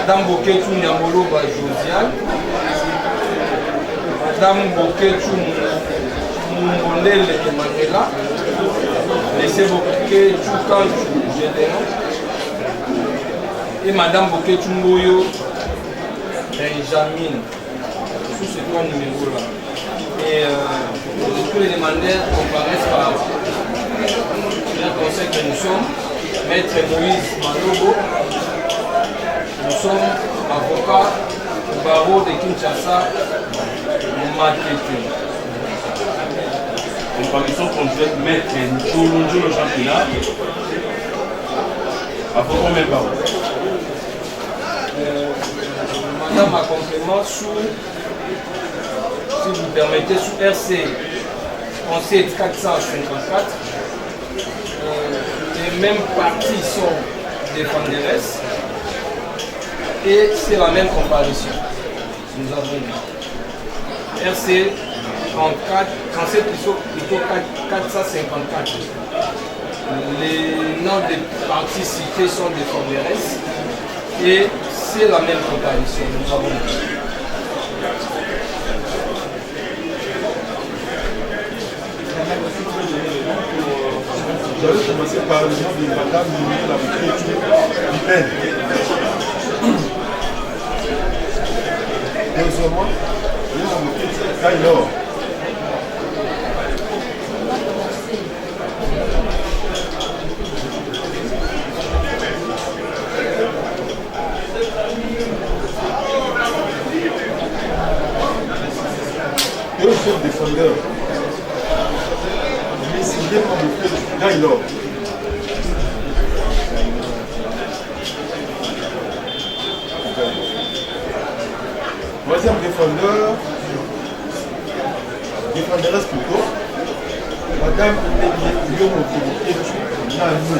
Madame Boketu Nyamoloba Josiane, Madame Boketu Mongondele Emmanuela, Laissez Boketu Kanchu Gédéon, et Madame Boketu Ngoyo Benjamin, sous ces trois numéros-là. Et tous les demandeurs comparaissent par le conseil que nous sommes, Maître Moïse Malobo, nous sommes avocats au barreau de Kinshasa, Matete. Comparaison complète, Maître Ncholo Championnat, avocat même barreau. Madame a complément sous, si vous permettez, sous RC 454. Les mêmes parties sont défenderesses et c'est la même comparaison. Nous avons RC 37 plutôt 454. Les noms des parties citées sont défenderesses et c'est la même comparaison. Nous avons j'avais commencé par le nom de Madame la Boketu Bipen. Deuxièmement, la Boketu Kailor. Deux chefs défendeurs. Décidé par le fait de Gaïlor. Troisième défendeur, défenderesse plutôt, Madame Yomoto Boketu Nanou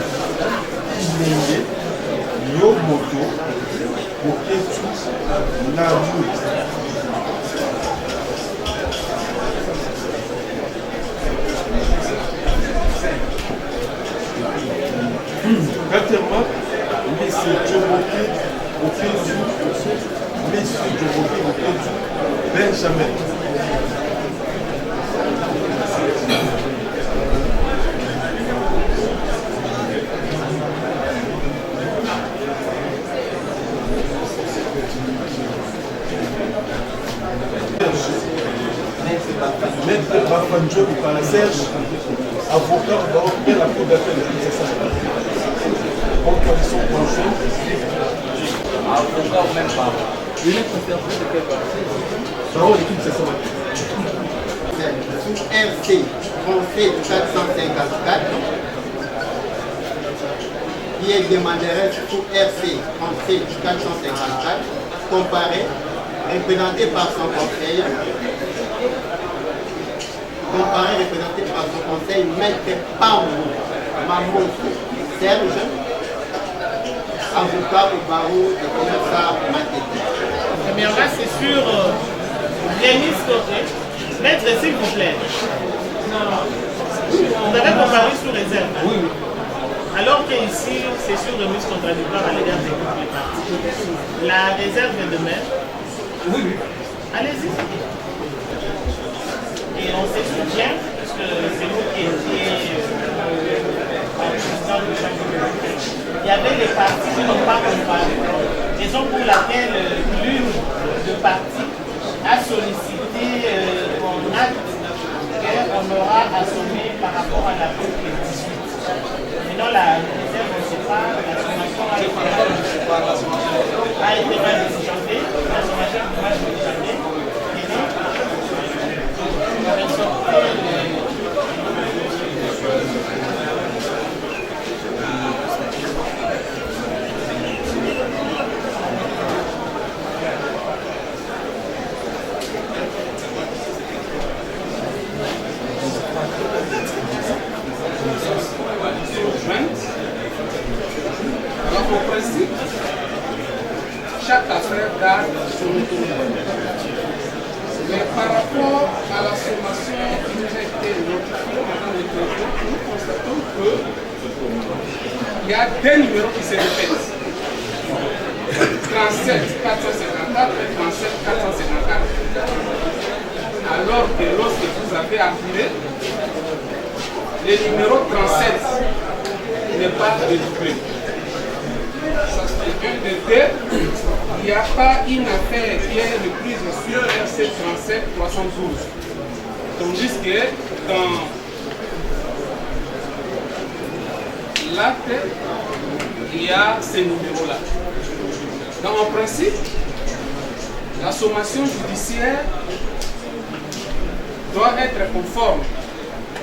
Kinenge Yomoto Boketu Nanou. Quatrièmement, Monsieur Djoboké Boketu, Monsieur Djoboké Boketu Benjamin. Maître Bafanjo Bipala Serge, avocat de la Cour d'appel de Kinshasa. En condition conjointe. avocat ou même pas. Il est conservé de quelle partie? Parole de Kinshasa. Sous RC 454, qui est demanderesse sous RC 454, comparé, représenté par son conseil, Maître Pamou Mamoto Serge, avocat au barreau de Kinshasa Matete. Mais là, c'est sur Lénis Côté. Maître, s'il vous plaît. Vous avez comparé sous réserve. Oui. Alors qu'ici, c'est sur remise contradictoire à l'égard des groupes et partis. La réserve est de même. Oui. Allez-y. Et on se soutient, parce que c'est vous qui étiez président de chaque groupe. Il y avait les partis qui n'ont pas comparé. Raison pour laquelle l'une de partis a sollicité qu'on acte qu'on aura assommé par rapport à la coupe 18. Maintenant, la réserve, on ne sait pas, la sommation a été mal décidée, la sommation a été mal décidée. Alors, au principe, chaque affaire garde son autonomie. Mais par rapport à la sommation qui nous a été notifiée pendant le traitement, nous constatons qu'il y a des numéros qui se répètent. 34, 34, 34, 34, 37 454 et 37 454. Alors que lorsque vous avez appelé, le numéro 37 n'est pas déductible. Ça c'est un de deux. Il n'y a pas une affaire qui est reprise sur RC 37 312. Tandis que dans l'acte, il y a ces numéros-là. Donc en principe, la sommation judiciaire doit être conforme.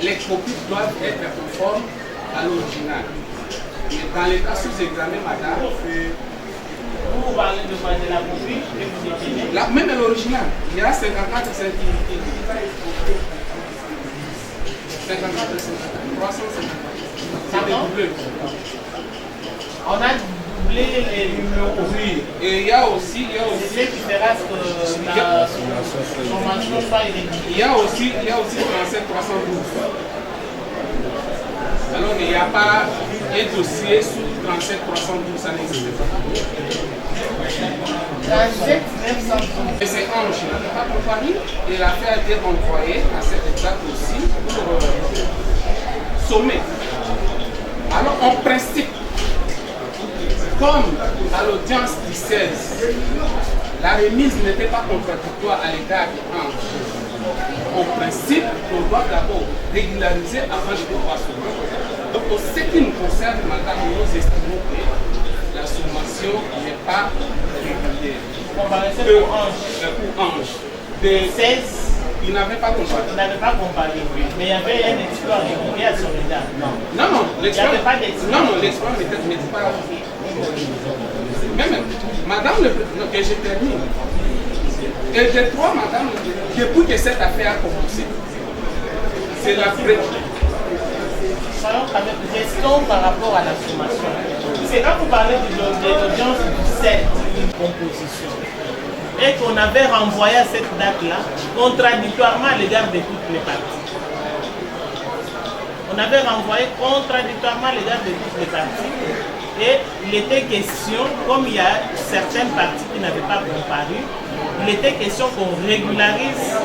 Les copies doivent être conformes à l'original. Mais dans les cas sous examen, madame, Vous parlez de quoi? De la copie que vous détenez? même l'original, il y a 54 certificats. 54 354. C'est doublé. On a doublé les numéros. Oui, et il y a aussi. C'est ce qui fera que la sommation soit irrégulière. Il y a aussi 37 312. Alors il n'y a pas un dossier sous 37 312, ça n'existe pas. 37 912. Et c'est Ange qui n'avait pas comparu et l'affaire a été renvoyée à cette étape aussi pour sommer. Alors en principe, comme à l'audience du 16, la remise n'était pas contradictoire à l'égard de Ange. En principe, on doit d'abord régulariser avant de pouvoir sommer. Donc, pour ce qui nous concerne, madame, nous estimons que la sommation n'est pas régulière. Comparaison pour Ange. De 16, il n'avait pas comparé. il n'avait pas comparé. Mais il y avait un exploit régulier à son égard. Non, l'exploit. Il n'y avait pas d'exploit. Non, l'exploit n'était pas. Même, madame, que je termine. Et de trois, madame, depuis que cette affaire a commencé, c'est la vraie. Soyons quand même question par rapport à la sommation. C'est quand vous parlez de l'audience du 7, une composition, et qu'on avait renvoyé à cette date-là, contradictoirement à l'égard de toutes les parties. On avait renvoyé contradictoirement à l'égard de toutes les parties, et il était question, comme il y a certaines parties qui n'avaient pas comparu, il était question qu'on régularise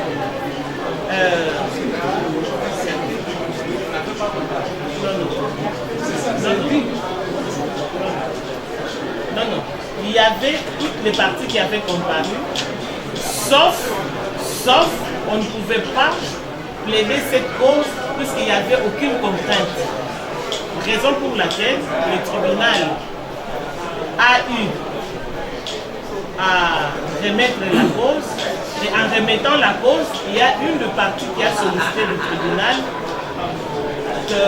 Non. Il y avait toutes les parties qui avaient comparu, sauf on ne pouvait pas plaider cette cause puisqu'il n'y avait aucune contrainte. Raison pour laquelle le tribunal a eu à remettre la cause, et en remettant la cause, il y a une partie qui a sollicité le tribunal que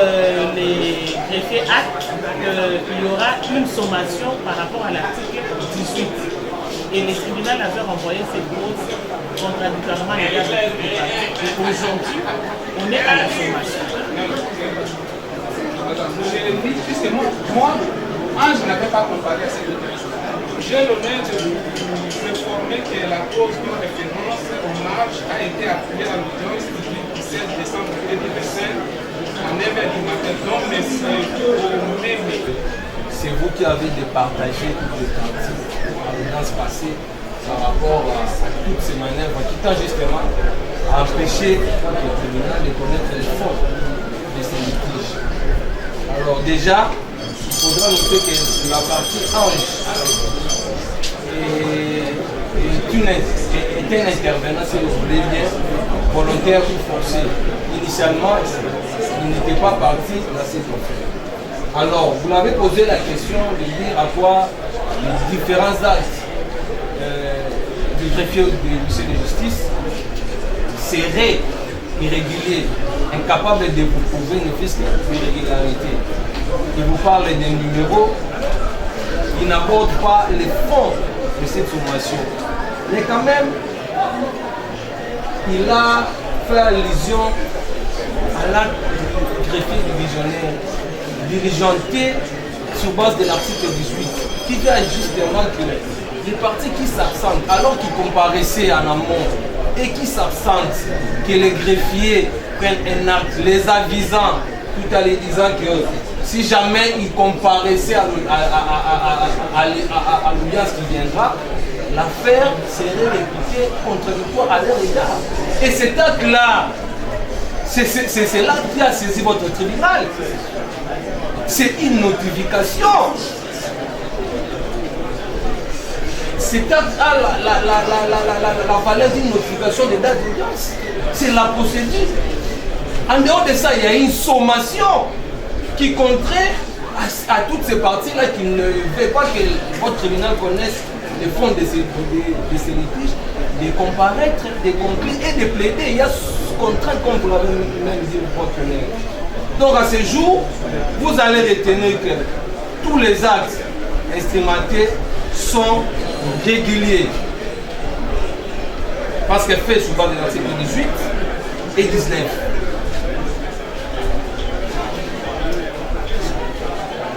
les greffiers actent qu'il y aura une sommation par rapport à l'article 18. Et le tribunal avait renvoyé cette cause contradictoirement à l'égard de toutes les parties. Et aujourd'hui, on est à la sommation. Je l'ai dit, puisque moi, Ange n'avait pas comparé à cette audience. J'ai l'honneur de vous informer que la cause de référence en marge a été appuyée à l'audience du 17 décembre 2025 à 9h du matin. Donc, c'est vous qui avez départagé toutes les pratiques à l'audience passée par rapport à toutes ces manœuvres qui tendent justement à empêcher le tribunal de connaître les fonds de ces litiges. Alors déjà, il faudra noter que la partie Ange est un intervenant, si vous voulez bien, volontaire ou forcé. Initialement, il n'était pas parti dans cette affaire. Alors, vous m'avez posé la question de dire à quoi les différents actes du greffier du huissier de justice seraient irréguliers, incapables de vous prouver une fiscale irrégularité. Il vous parle des numéros, il n'aborde pas les fonds de cette sommation. Mais quand même, il a fait allusion à l'acte du greffier divisionnaire, diligenté sur base de l'article 18, qui dit justement que les parties qui s'absentent, alors qu'ils comparaissaient en amont, et qui s'absentent, que les greffiers prennent un acte les avisant, tout en les disant que si jamais il comparaissait à l'audience qui viendra, l'affaire serait réputée contradictoire à leur égard. Et cet acte-là, c'est l'acte qui a saisi votre tribunal. C'est une notification. Cet acte a la valeur d'une notification de date d'audience. C'est la procédure. En dehors de ça, il y a une sommation qui contraint à toutes ces parties-là qui ne veulent pas que votre tribunal connaisse les fonds de ces litiges, de comparaître, de conclure et de plaider. Il y a contrainte, comme vous l'avez même dit, votre collègue. Donc à ce jour, vous allez retenir que tous les actes instrumentés sont réguliers. Parce qu'elle fait sous base de l'article 18 et 19.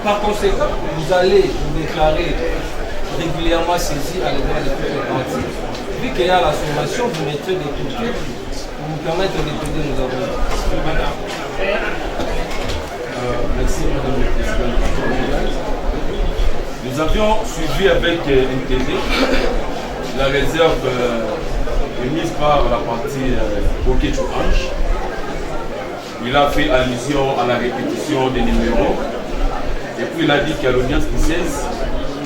Par conséquent, vous allez vous déclarer régulièrement saisi à l'égard de toutes les parties. Vu qu'il y a la sommation, vous mettrez des côtés pour vous permettre de répéter nos arguments. Merci, Madame la Présidente. Nous avions suivi avec intérêt la réserve émise par la partie Bokechu Ange. Il a fait allusion à la répétition des numéros. Et puis il a dit qu'à l'audience du 16,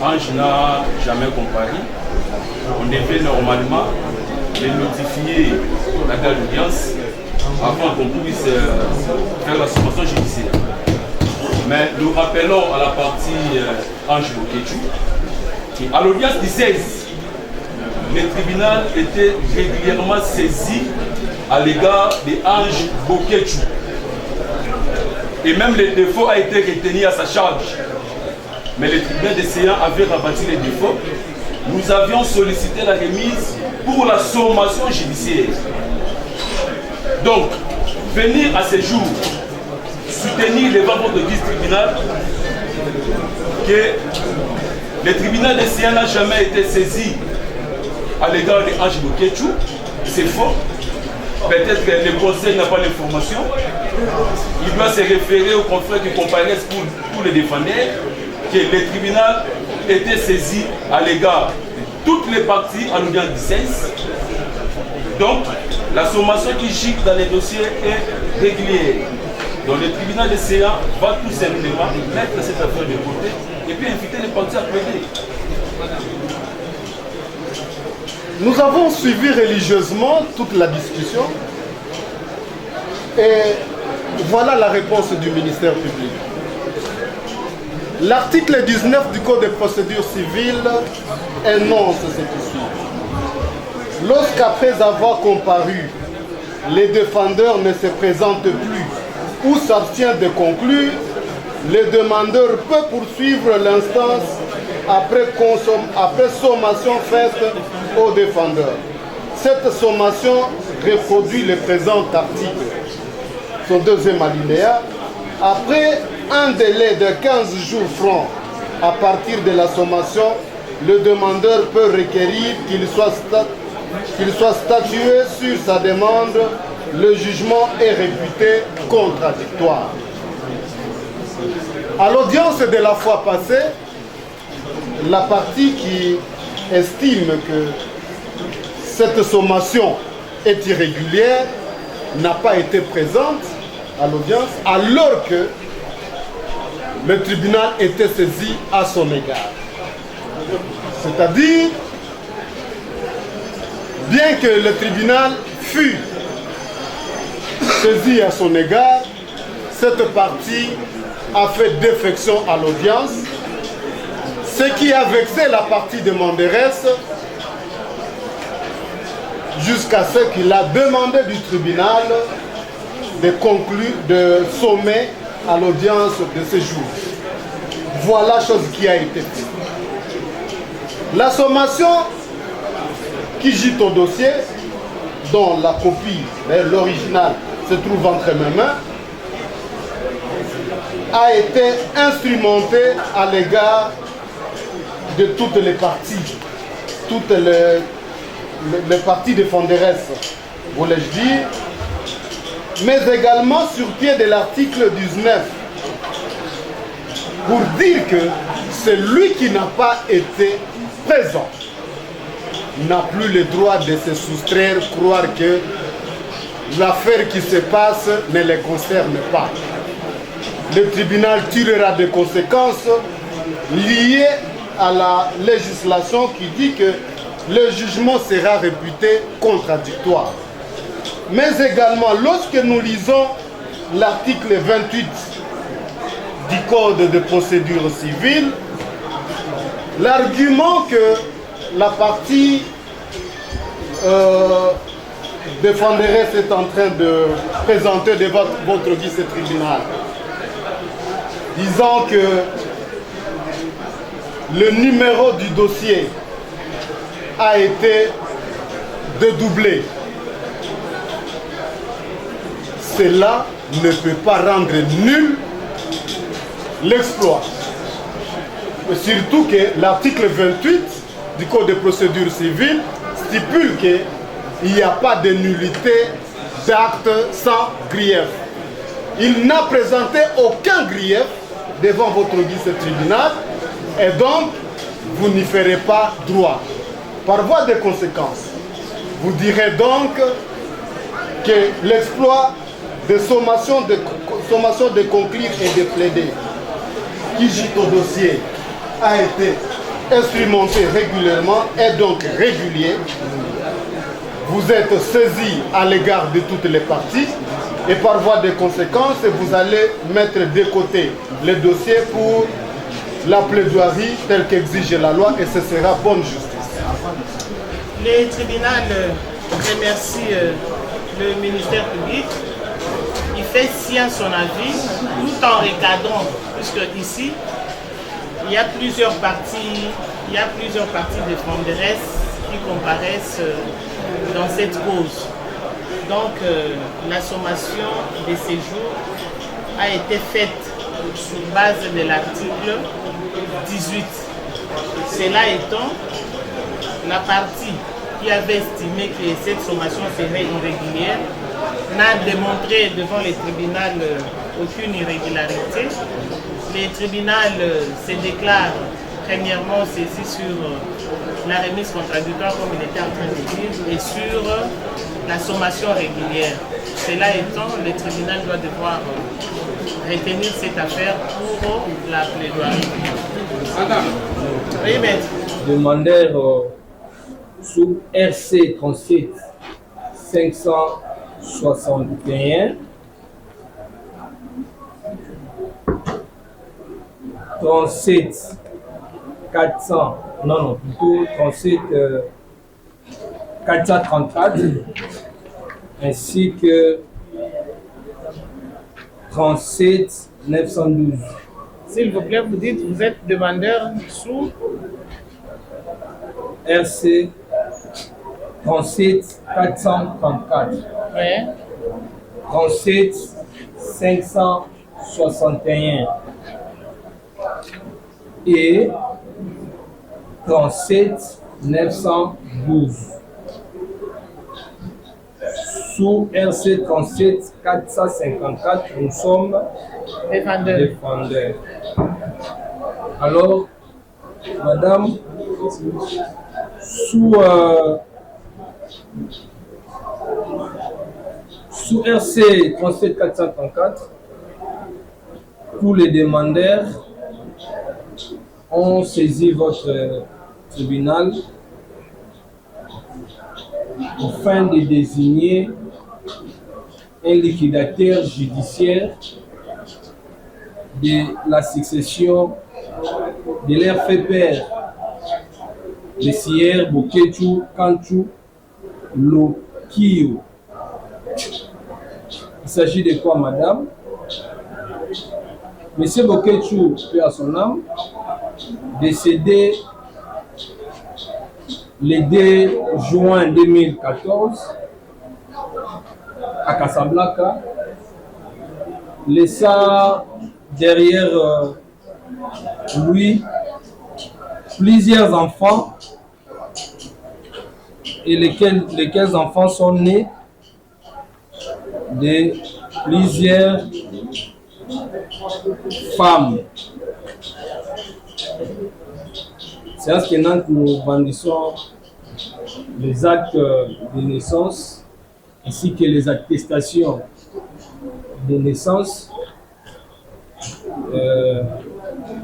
Ange n'a jamais comparé. On devait normalement les notifier la date d'audience avant qu'on puisse faire la sommation judiciaire. Mais nous rappelons à la partie Ange Bokechu qu'à l'audience du 16, le tribunal était régulièrement saisi à l'égard de Ange Bokechu. Et même le défaut a été retenu à sa charge. Mais le tribunal des séants avait rabattu les défauts. Nous avions sollicité la remise pour la sommation judiciaire. Donc, venir à ce jour, soutenir devant votre vice-tribunal que le tribunal des séants n'a jamais été saisi à l'égard de Ange Bokechu, c'est faux. Peut-être que le conseil n'a pas l'information. Il doit se référer aux confrères qui comparaissent pour les défendeurs, que le tribunal était saisi à l'égard de toutes les parties à l'audience du 16. Donc, la sommation qui gicle dans les dossiers est régulière. Donc, le tribunal des séants va tout simplement mettre cette affaire de côté et puis inviter les parties à plaider. Nous avons suivi religieusement toute la discussion et voilà la réponse du ministère public. L'article 19 du Code de procédure civile énonce ce qui suit. Lorsqu'après avoir comparu, les défendeurs ne se présentent plus ou s'abstiennent de conclure, le demandeur peut poursuivre l'instance après sommation faite au défendeur. Cette sommation reproduit le présent article, son deuxième alinéa. Après un délai de 15 jours francs à partir de la sommation, le demandeur peut requérir qu'il soit statué sur sa demande. Le jugement est réputé contradictoire. À l'audience de la fois passée, la partie qui estime que cette sommation est irrégulière n'a pas été présente à l'audience alors que le tribunal était saisi à son égard. C'est-à-dire, bien que le tribunal fût saisi à son égard, cette partie a fait défection à l'audience, ce qui a vexé la partie demanderesse jusqu'à ce qu'il a demandé du tribunal de conclure, de sommer à l'audience de ce jour. Voilà chose qui a été faite. La sommation qui gît au dossier, dont la copie, l'original, se trouve entre mes mains, a été instrumentée à l'égard de toutes les parties, toutes les parties défenderesses, voulais-je dire, mais également sur pied de l'article 19 pour dire que celui qui n'a pas été présent n'a plus le droit de se soustraire, croire que l'affaire qui se passe ne les concerne pas. Le tribunal tirera des conséquences liées à la législation qui dit que le jugement sera réputé contradictoire. Mais également, lorsque nous lisons l'article 28 du Code de procédure civile, l'argument que la partie défenderesse est en train de présenter devant votre vice-tribunal, disant que le numéro du dossier a été dédoublé. Cela ne peut pas rendre nul l'exploit. Surtout que l'article 28 du Code de procédure civile stipule qu'il n'y a pas de nullité d'acte sans grief. Il n'a présenté aucun grief devant votre vice-tribunal et donc vous n'y ferez pas droit. Par voie de conséquence, vous direz donc que l'exploit de sommation de conclure et de plaider qui gît au dossier a été instrumenté régulièrement et donc régulier. Vous êtes saisi à l'égard de toutes les parties et par voie de conséquence, vous allez mettre de côté le dossier pour la plaidoirie telle qu'exige la loi et ce sera bonne justice. Le tribunal remercie le ministère public. Il fait sien son avis tout en recadrant, puisque ici, il y a plusieurs parties défenderesses qui comparaissent dans cette cause. Donc, la sommation des séjours a été faite sur base de l'article 18. Cela étant, la partie qui avait estimé que cette sommation serait irrégulière n'a démontré devant le tribunal aucune irrégularité. Le tribunal se déclare premièrement saisi sur la remise contradictoire, comme il était en train de dire, et sur la sommation régulière. Cela étant, le tribunal doit devoir retenir cette affaire pour la plaidoirie. Oui, maître. Demandeur sous RC 37 561 37 400, non, plutôt 37 434 ainsi que 37 912. S'il vous plaît, vous dites vous êtes demandeur sous RC 37 434. ouais. 37 561 et 37 912. Sous RC 37 454, nous sommes défendeurs. Alors, madame, sous RC 37 434, tous les demandeurs ont saisi votre tribunal afin de désigner un liquidateur judiciaire de la succession de leur fait père, le sieur Boketu Kantu Lokio. Il s'agit de quoi, madame? Monsieur Boketu, paix à son âme, décédé le 2 juin 2014 à Casablanca, laissant derrière lui plusieurs enfants et lesquels enfants sont nés de plusieurs femmes. séance tenante, nous brandissons les actes de naissance ainsi que les attestations de naissance,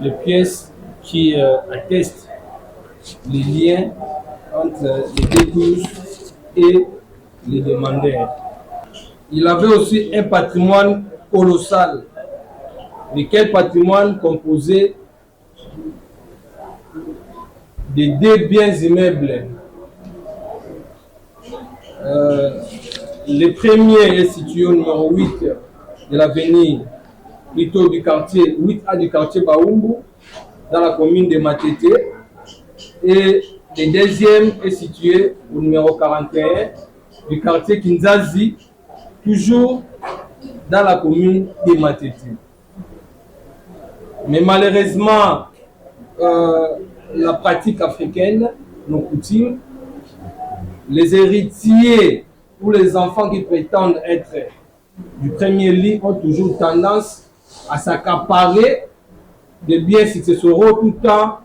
les pièces qui attestent les liens entre les dépouilles et les demandeurs. Il avait aussi un patrimoine colossal, lequel patrimoine composé de 2 biens immeubles. Le premier est situé au numéro 8 de l'avenue, plutôt du quartier 8A du quartier Baoumbu, dans la commune de Matete. Et le deuxième est situé au numéro 41 du quartier Kinzazi, toujours dans la commune de Matete. Mais malheureusement, la pratique africaine, nos coutumes, les héritiers ou les enfants qui prétendent être du premier lit ont toujours tendance à s'accaparer des biens successoraux tout en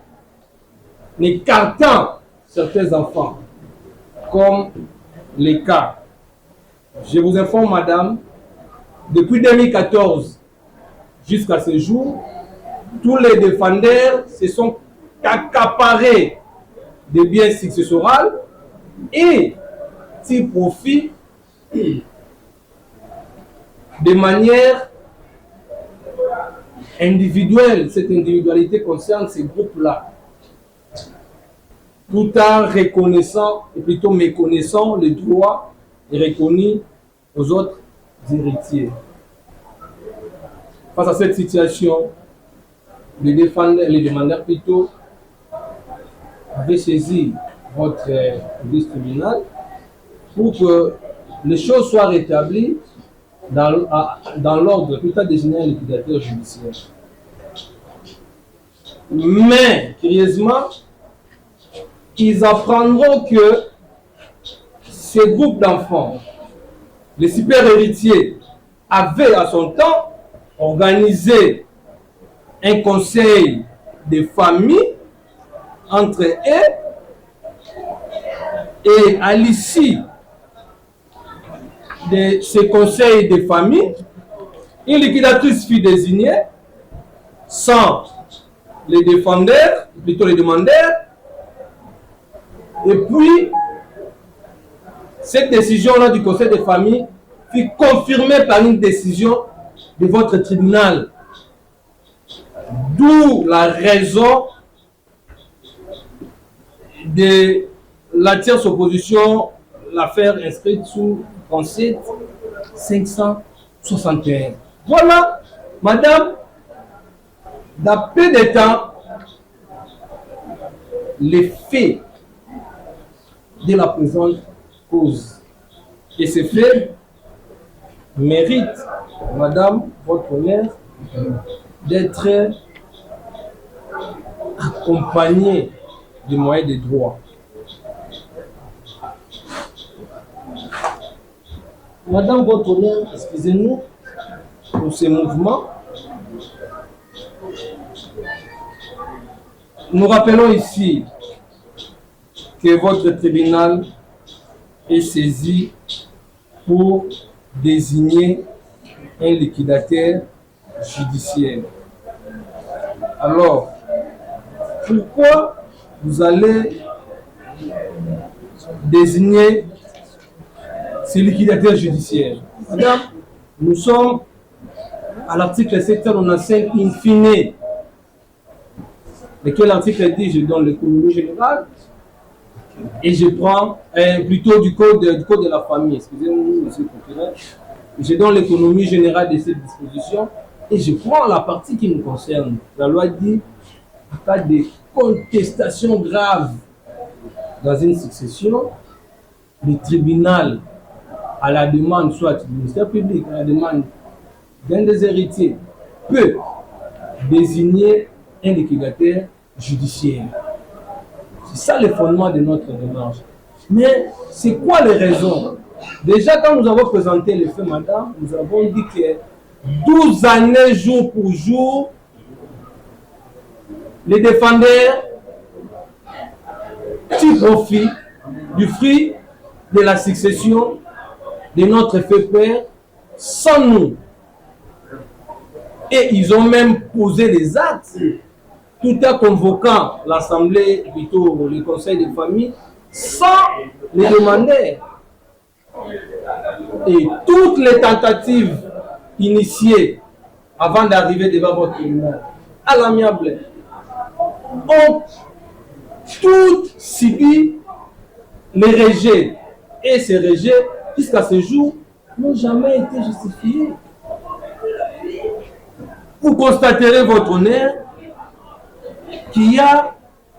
écartant certains enfants, comme les cas. Je vous informe, madame, depuis 2014 jusqu'à ce jour, tous les défendeurs se sont accaparés des biens successoraux et tirent profit de manière individuelle. Cette individualité concerne ces groupes-là, tout en reconnaissant, et plutôt méconnaissant les droits reconnus aux autres héritiers. Face à cette situation, les demandeurs plutôt avaient saisi votre police tribunal pour que les choses soient rétablies dans l'ordre, tout à désigner un liquidateur judiciaire. Mais, curieusement, ils apprendront que ces groupes d'enfants, les super héritiers, avaient à son temps organisé un conseil de famille entre eux, et à l'issue de ce conseil de famille, une liquidatrice fut désignée sans les défendeurs, plutôt les demandeurs, et puis cette décision-là du conseil de famille fut confirmée par une décision de votre tribunal. D'où la raison de la tierce opposition, l'affaire inscrite sous 37 561. Voilà, madame, dans peu de temps, les faits de la présente cause. Et ces faits méritent, madame, votre honneur, d'être accompagné des moyens de droit. Madame, votre honneur, excusez-nous pour ces mouvements. Nous rappelons ici que votre tribunal est saisi pour désigner un liquidateur judiciaire. Alors, pourquoi vous allez désigner ce liquidateur judiciaire? Madame, nous sommes à l'article 795 in fine. Lequel article dit je donne l'économie générale et je prends plutôt du code de la famille. Excusez-moi, monsieur le procureur. Je donne l'économie générale de cette disposition et je prends la partie qui nous concerne. La loi dit en cas de contestation grave dans une succession, le tribunal, à la demande soit du ministère public, à la demande d'un des héritiers, peut désigner un liquidateur judiciaire. C'est ça le fondement de notre démarche. Mais c'est quoi les raisons? Déjà, quand nous avons présenté les faits, madame, nous avons dit que 12 années, jour pour jour, les défendeurs aussi profit du fruit de la succession de notre fait père sans nous. Et ils ont même posé des actes tout en convoquant l'assemblée, plutôt le conseil de famille, sans les demander. Et toutes les tentatives initiées avant d'arriver devant votre tribunal, à l'amiable, ont toutes subi les rejets. Et ces rejets, jusqu'à ce jour, n'ont jamais été justifiés. Vous constaterez, votre honneur, qu'il y a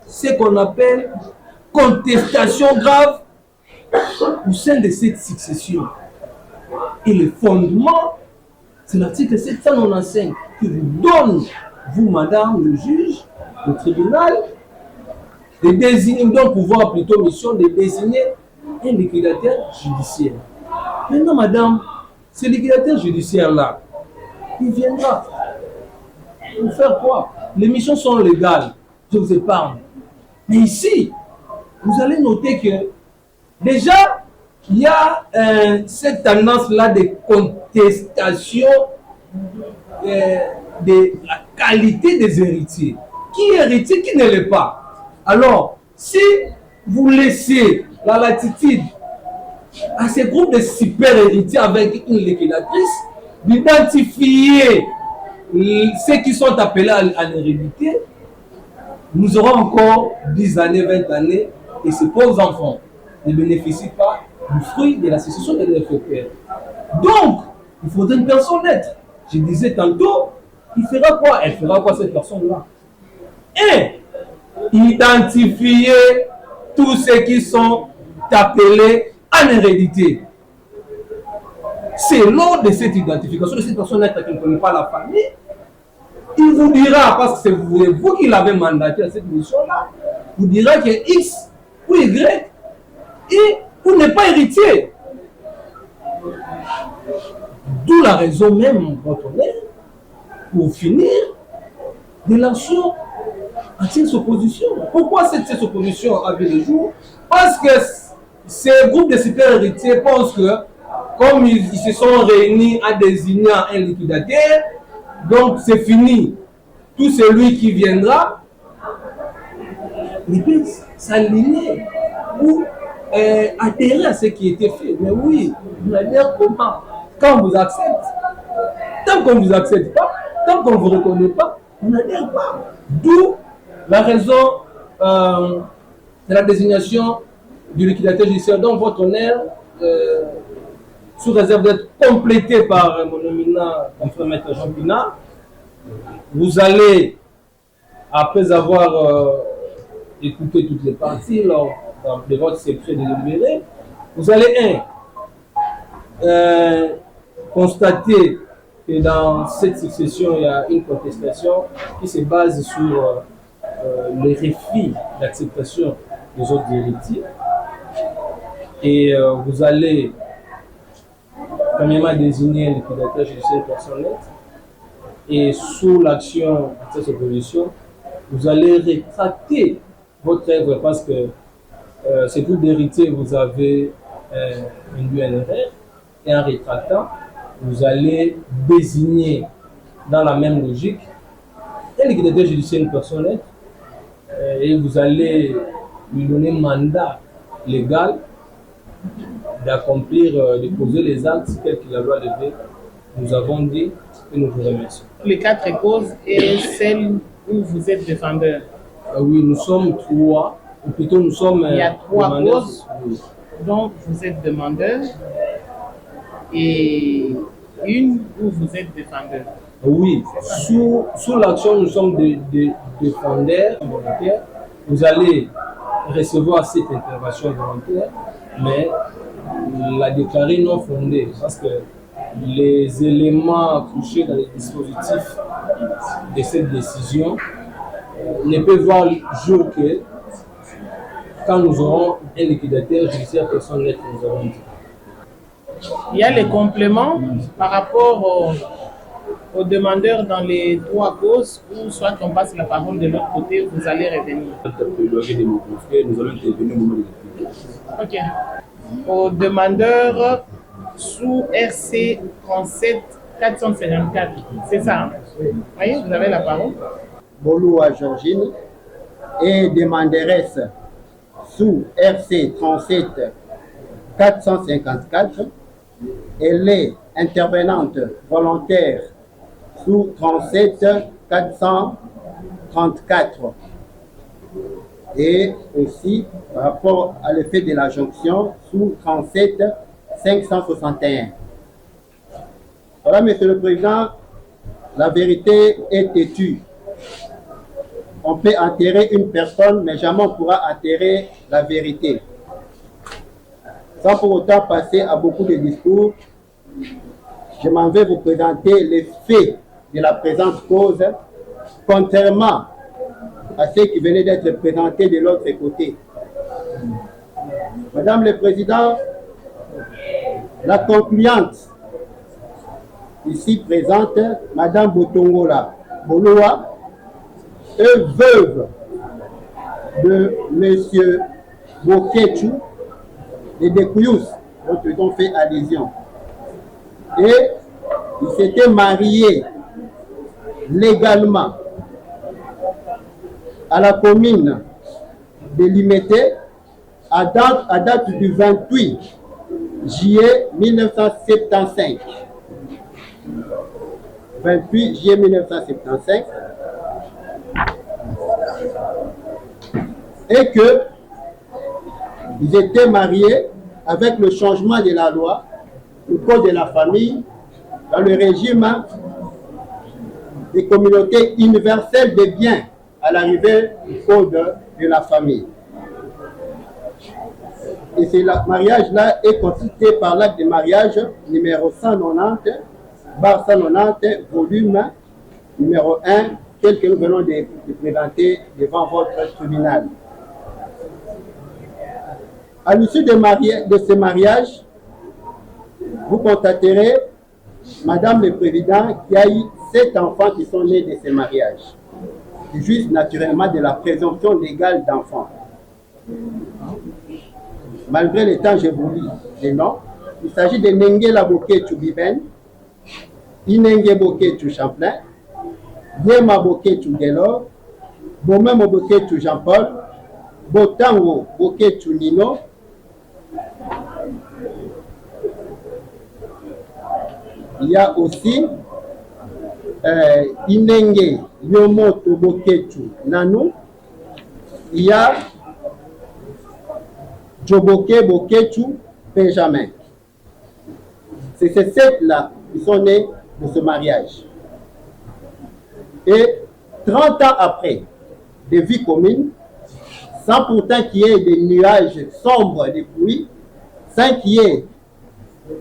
ce qu'on appelle contestation grave au sein de cette succession. Et le fondement, c'est l'article 795 qui vous donne, vous, madame le juge, le tribunal, de désigner, donc pouvoir plutôt mission de désigner un liquidateur judiciaire. Maintenant, madame, ce liquidateur judiciaire-là, il viendra. Pour faire quoi? Les missions sont légales, je vous épargne. Mais ici, vous allez noter que déjà, il y a cette tendance-là de contestation de la qualité des héritiers. Qui est héritier, qui ne l'est pas? Alors, si vous laissez la latitude à ces groupes de super héritiers avec une liquidatrice d'identifier ceux qui sont appelés à l'hérédité, nous aurons encore 10 années, 20 années, et ces pauvres enfants ne bénéficient pas du fruit de la succession de leur père. Donc, il faudrait une personne nette. Je disais tantôt, il fera quoi? Elle fera quoi, cette personne-là? Et identifier tous ceux qui sont appelés en hérédité. C'est lors de cette identification de cette personne nette qui ne connaît pas la famille, il vous dira, parce que c'est vous qui l'avez mandaté à cette mission-là, vous dira que X ou Y, et vous n'êtes pas héritier. D'où la raison même, votre honneur, pour finir, de l'action à cette opposition. Pourquoi cette opposition a vu le jour? Parce que ces groupes de super héritiers pensent que, comme ils se sont réunis à désigner un liquidateur, donc c'est fini. Tout celui qui viendra, il peut s'aligner ou adhérer à ce qui était fait. Mais oui, vous allez dire comment? Quand on vous accepte. Tant qu'on ne vous accepte pas, tant qu'on ne vous reconnaît pas, on n'adhère pas. D'où la raison de la désignation du liquidateur judiciaire. Donc votre honneur, sous réserve d'être complété par mon éminent confrère maître Jean Pinard, vous allez, après avoir écouté toutes les parties lors de votre secret délibéré, vous allez constater que dans cette succession, il y a une contestation qui se base sur les refus d'acceptation des autres héritiers. Et vous allez premièrement désigner un liquidateur judiciaire personnel. Et sous l'action de cette opposition, vous allez rétracter votre œuvre parce que c'est tout d'héritier, vous avez induit un erreur. Et en rétractant, vous allez désigner dans la même logique un liquidateur judiciaire personnel et vous allez lui donner mandat légal d'accomplir, de poser les actes tels qu'il a loi lever. Nous avons dit et nous vous remercions. Les 4 causes et celle où vous êtes défendeur. Oui, nous sommes 3, ou plutôt nous sommes. Il y a 3 causes dont vous êtes demandeur et une où vous êtes défendeur. Oui, sous l'action, nous sommes des défendeurs volontaires. Vous allez recevoir cette intervention volontaire, mais la déclarer non fondée parce que les éléments touchés dans les dispositifs de cette décision ne peuvent voir le jour que quand nous aurons un liquidateur judiciaire personnel que nous avons dit. Il y a les compléments par rapport aux demandeurs dans les trois causes, ou soit on passe la parole de l'autre côté, vous allez revenir. Nous allons intervenir au moment de la Ok. Aux demandeurs sous RC 37 454, c'est ça, hein? Oui, vous avez la parole. Boloua Georgine et demanderesse sous RC 37 454. Elle est intervenante volontaire sous 37 434. Et aussi par rapport à l'effet de la jonction sous 37 561. Voilà, Monsieur le Président, la vérité est têtue. On peut enterrer une personne, mais jamais on pourra enterrer la vérité. Sans pour autant passer à beaucoup de discours, je m'en vais vous présenter les faits de la présente cause, contrairement à ceux qui venaient d'être présentés de l'autre côté. Madame le Président, la concluante ici présente, Madame Botongola Boloua, est veuve de Monsieur Boketu et de Kouyous, dont ils ont fait allusion. Et il s'était marié légalement à la commune de Limete à date du 28 juillet 1975. 28 juillet 1975. Et que ils étaient mariés avec le changement de la loi, le code de la famille, dans le régime des communautés universelles des biens à l'arrivée du code de la famille. Et ce mariage-là est constitué par l'acte de mariage numéro 190, barre 190, volume numéro 1, tel que nous venons de présenter devant votre tribunal. À l'issue de ce mariage, vous constaterez, Madame le Président, qu'il y a eu 7 enfants qui sont nés de ce mariage. Juste naturellement de la présomption légale d'enfants. Malgré le temps, je vous lis les noms. Il s'agit de Nengela Boketu Biben, Inenge Boketu Champlain, Yema Boketu Gelor, Bomemo Boketu Jean-Paul, Botango Boketu Nino, il y a aussi Inenge Yomoto Boketu Nanou, il y a Joboke Boketu Benjamin. C'est ces 7-là qui sont nés de ce mariage. Et 30 ans après, des vies communes, sans pourtant qu'il y ait des nuages sombres de pluie, sans qu'il y ait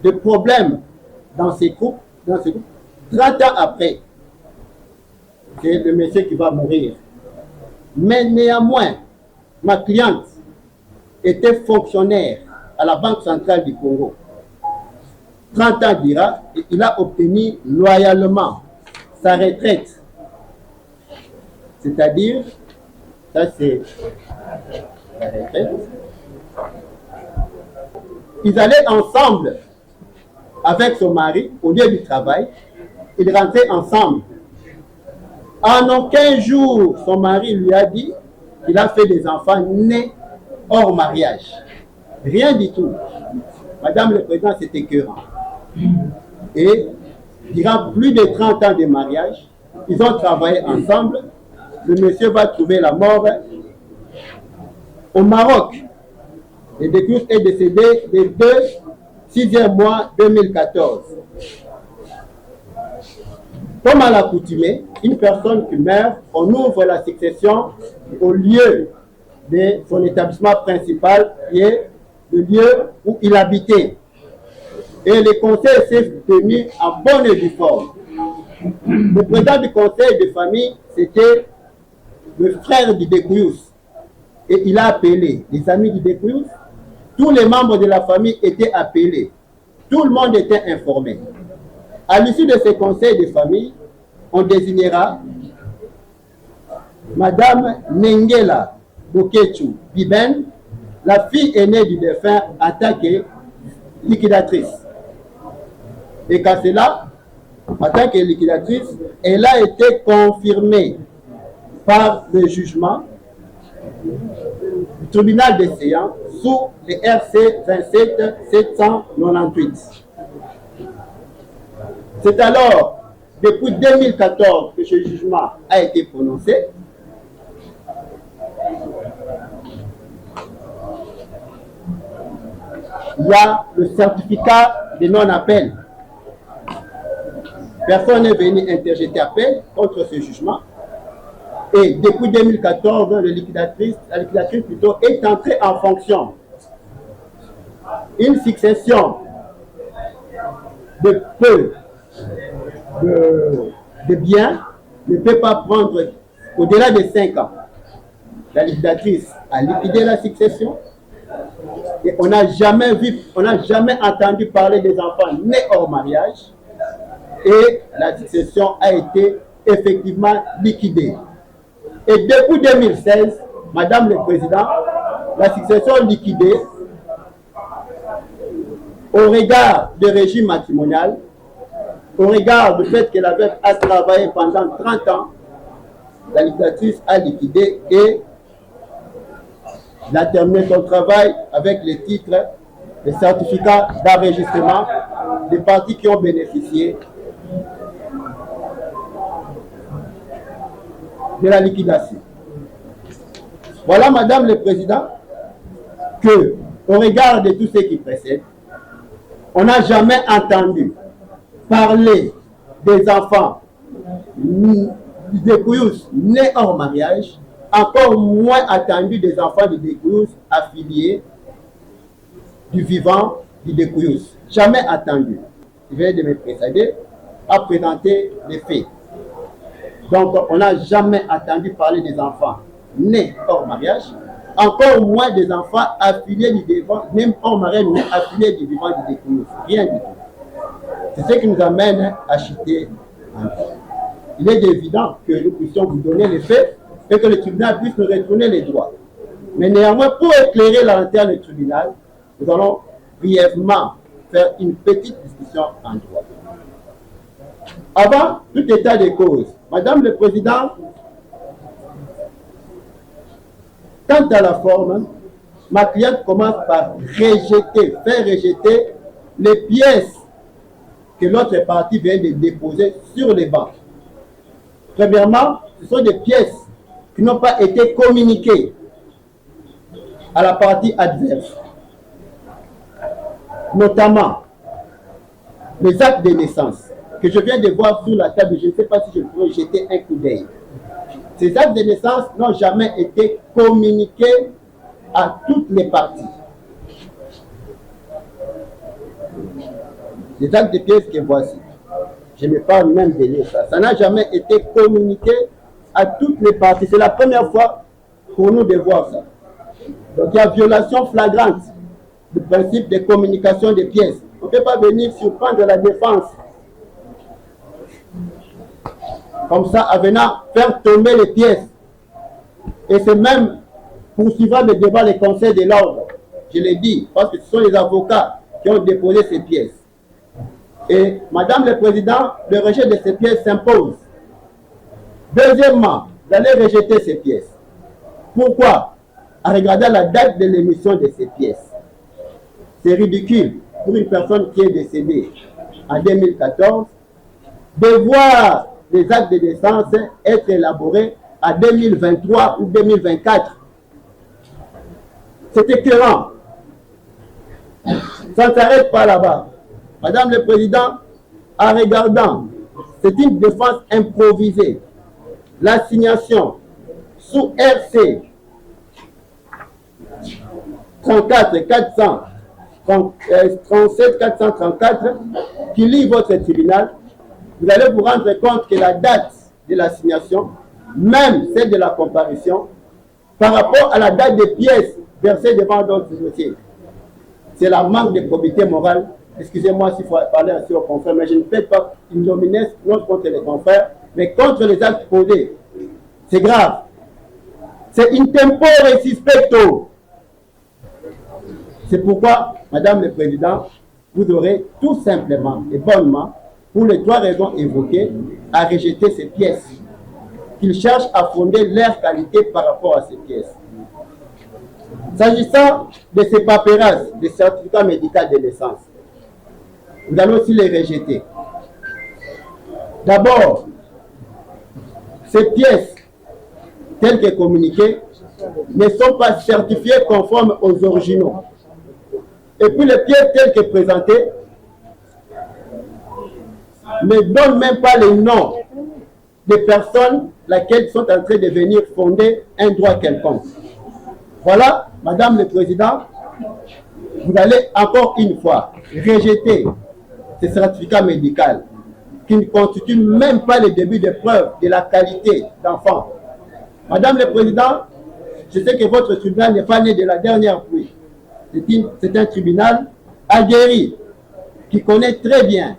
de problèmes dans ces couples, 30 ans après, c'est le monsieur qui va mourir. Mais néanmoins, ma cliente était fonctionnaire à la Banque centrale du Congo. 30 ans dira, et il a obtenu loyalement sa retraite. C'est-à-dire, ça c'est la retraite. Ils allaient ensemble avec son mari au lieu du travail. Ils rentraient ensemble. En aucun jour, son mari lui a dit qu'il a fait des enfants nés hors mariage. Rien du tout. Madame le Président, c'est écœurant. Et durant plus de 30 ans de mariage, ils ont travaillé ensemble. Le monsieur va trouver la mort au Maroc. Le déclus est décédé le 6e mois 2014. Comme à l'accoutumée, une personne qui meurt, on ouvre la succession au lieu de son établissement principal, qui est le lieu où il habitait. Et le conseil s'est tenu en bonne et due forme. Le président du conseil de famille, c'était le frère du Découillus. Et il a appelé les amis du Découillus. Tous les membres de la famille étaient appelés. Tout le monde était informé. À l'issue de ces conseils de famille, on désignera Madame Nengela Bokechu Biben, la fille aînée du défunt, en tant que liquidatrice. Et qu'à cela, en tant que liquidatrice, elle a été confirmée par le jugement du tribunal des séances sous le RC 27 798. C'est alors, depuis 2014, que ce jugement a été prononcé. Il y a le certificat de non-appel. Personne n'est venu interjeter appel contre ce jugement. Et depuis 2014, la liquidatrice plutôt est entrée en fonction. Une succession de peu de biens ne peut pas prendre au-delà de 5 ans. La liquidatrice a liquidé la succession et on n'a jamais entendu parler des enfants nés hors mariage et la succession a été effectivement liquidée. Et depuis 2016, Madame le Président, la succession liquidée au regard du régime matrimonial, au regard du fait qu'elle avait à travailler pendant 30 ans, la liquidatrice a liquidé et a terminé son travail avec les titres, les certificats d'enregistrement des parties qui ont bénéficié de la liquidation. Voilà, Madame le Président, que, au regard de tout ce qui précède, on n'a jamais entendu parler des enfants des Kouyous nés hors mariage, encore moins entendu des enfants du Découyous affiliés du vivant du Découyous. Jamais entendu. Je vais de me précéder à présenter les faits. Donc, on n'a jamais entendu parler des enfants nés hors mariage, encore moins des enfants affiliés du vivant, même hors mariage, mais affiliés du vivant du Découyous. Rien du tout. C'est ce qui nous amène à chuter en droit. Il est évident que nous puissions vous donner les faits et que le tribunal puisse nous retourner les droits. Mais néanmoins, pour éclairer la lanterne du tribunal, nous allons brièvement faire une petite discussion en droit. Avant tout état de cause, Madame le Président, quant à la forme, ma cliente commence par faire rejeter les pièces que l'autre partie vient de déposer sur les bancs. Premièrement, ce sont des pièces qui n'ont pas été communiquées à la partie adverse. Notamment, les actes de naissance que je viens de voir sur la table. Je ne sais pas si je pourrais jeter un coup d'œil. Ces actes de naissance n'ont jamais été communiqués à toutes les parties. Les actes de pièces que voici, je me parle même de lire ça. Ça n'a jamais été communiqué à toutes les parties. C'est la première fois pour nous de voir ça. Donc il y a violation flagrante du principe de communication des pièces. On ne peut pas venir surprendre la défense comme ça, en venant faire tomber les pièces. Et c'est même poursuivant le débat les conseils de l'ordre. Je l'ai dit, parce que ce sont les avocats qui ont déposé ces pièces. Et Madame le Président, le rejet de ces pièces s'impose. Deuxièmement, vous allez rejeter ces pièces. Pourquoi? En regardant la date de l'émission de ces pièces. C'est ridicule pour une personne qui est décédée en 2014 de voir les actes de naissance être élaborés en 2023 ou 2024. C'est écœurant. Ça ne s'arrête pas là-bas. Madame le Président, en regardant, c'est une défense improvisée. L'assignation sous RC 37 434 qui lit votre tribunal, vous allez vous rendre compte que la date de l'assignation, même celle de la comparution, par rapport à la date des pièces versées devant d'autres dossiers, c'est la manque de probité morale excusez-moi s'il faut parler ainsi aux confrères, mais je ne peux pas ignominer non contre les confrères, mais contre les actes posés. C'est grave. C'est in tempore suspecto. C'est pourquoi, Madame le Président, vous aurez tout simplement et bonnement, pour les 3 raisons évoquées, à rejeter ces pièces, qu'ils cherchent à fonder leur qualité par rapport à ces pièces. S'agissant de ces paperasses, des certificats médicaux de naissance, nous allons aussi les rejeter. D'abord, ces pièces, telles que communiquées, ne sont pas certifiées conformes aux originaux. Et puis les pièces telles que présentées ne donnent même pas les noms des personnes lesquelles sont en train de venir fonder un droit quelconque. Voilà, Madame le Président, vous allez encore une fois rejeter ces certificats médicaux qui ne constituent même pas le début de preuve de la qualité d'enfant. Madame le Président, je sais que votre tribunal n'est pas né de la dernière pluie. C'est un tribunal aguerri qui connaît très bien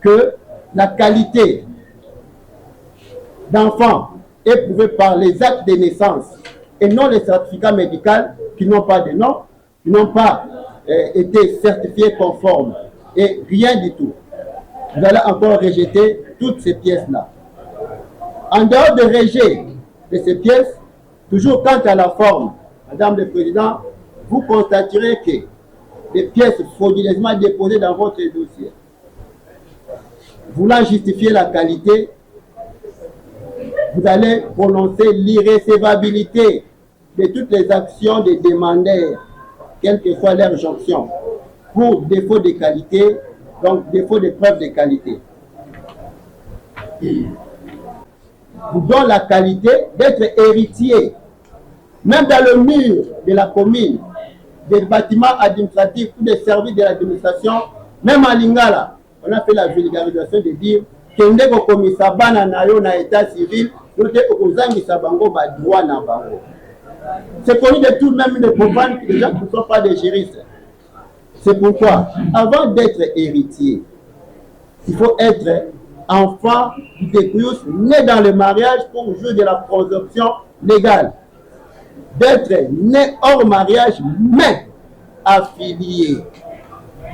que la qualité d'enfant est prouvée par les actes de naissance et non les certificats médicaux qui n'ont pas de nom, qui n'ont pas été certifiés conformes et rien du tout. Vous allez encore rejeter toutes ces pièces-là. En dehors de rejet de ces pièces, toujours quant à la forme, Madame le Président, vous constaterez que les pièces frauduleusement déposées dans votre dossier, voulant justifier la qualité, vous allez prononcer l'irrécevabilité de toutes les actions des demandeurs, quelle que soit leur jonction, pour défaut de qualité, donc défaut de preuve de qualité. Vous donne la qualité d'être héritier, même dans le mur de la commune, des bâtiments administratifs ou des services de l'administration, même à Lingala, on a fait la vulgarisation de dire que ndeko komisa bana na yo na état civil, yote okozangisa bango ba droit na bango. C'est connu de tout, même de profanes, les gens qui ne sont pas des juristes. C'est pourquoi, avant d'être héritier, il faut être enfant du découillus, né dans le mariage pour jouir de la présomption légale. D'être né hors mariage, mais affilié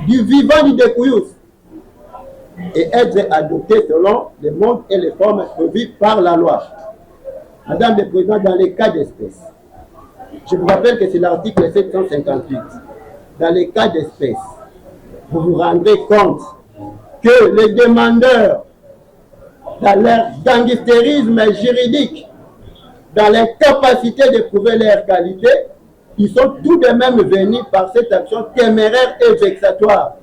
du vivant du découillus. Et être adopté selon les modes et les formes prévues par la loi. Madame le Président, dans les cas d'espèce, je vous rappelle que c'est l'article 758. Dans les cas d'espèce, vous vous rendrez compte que les demandeurs, dans leur gangstérisme juridique, dans l'incapacité de prouver leur qualité, ils sont tout de même venus par cette action téméraire et vexatoire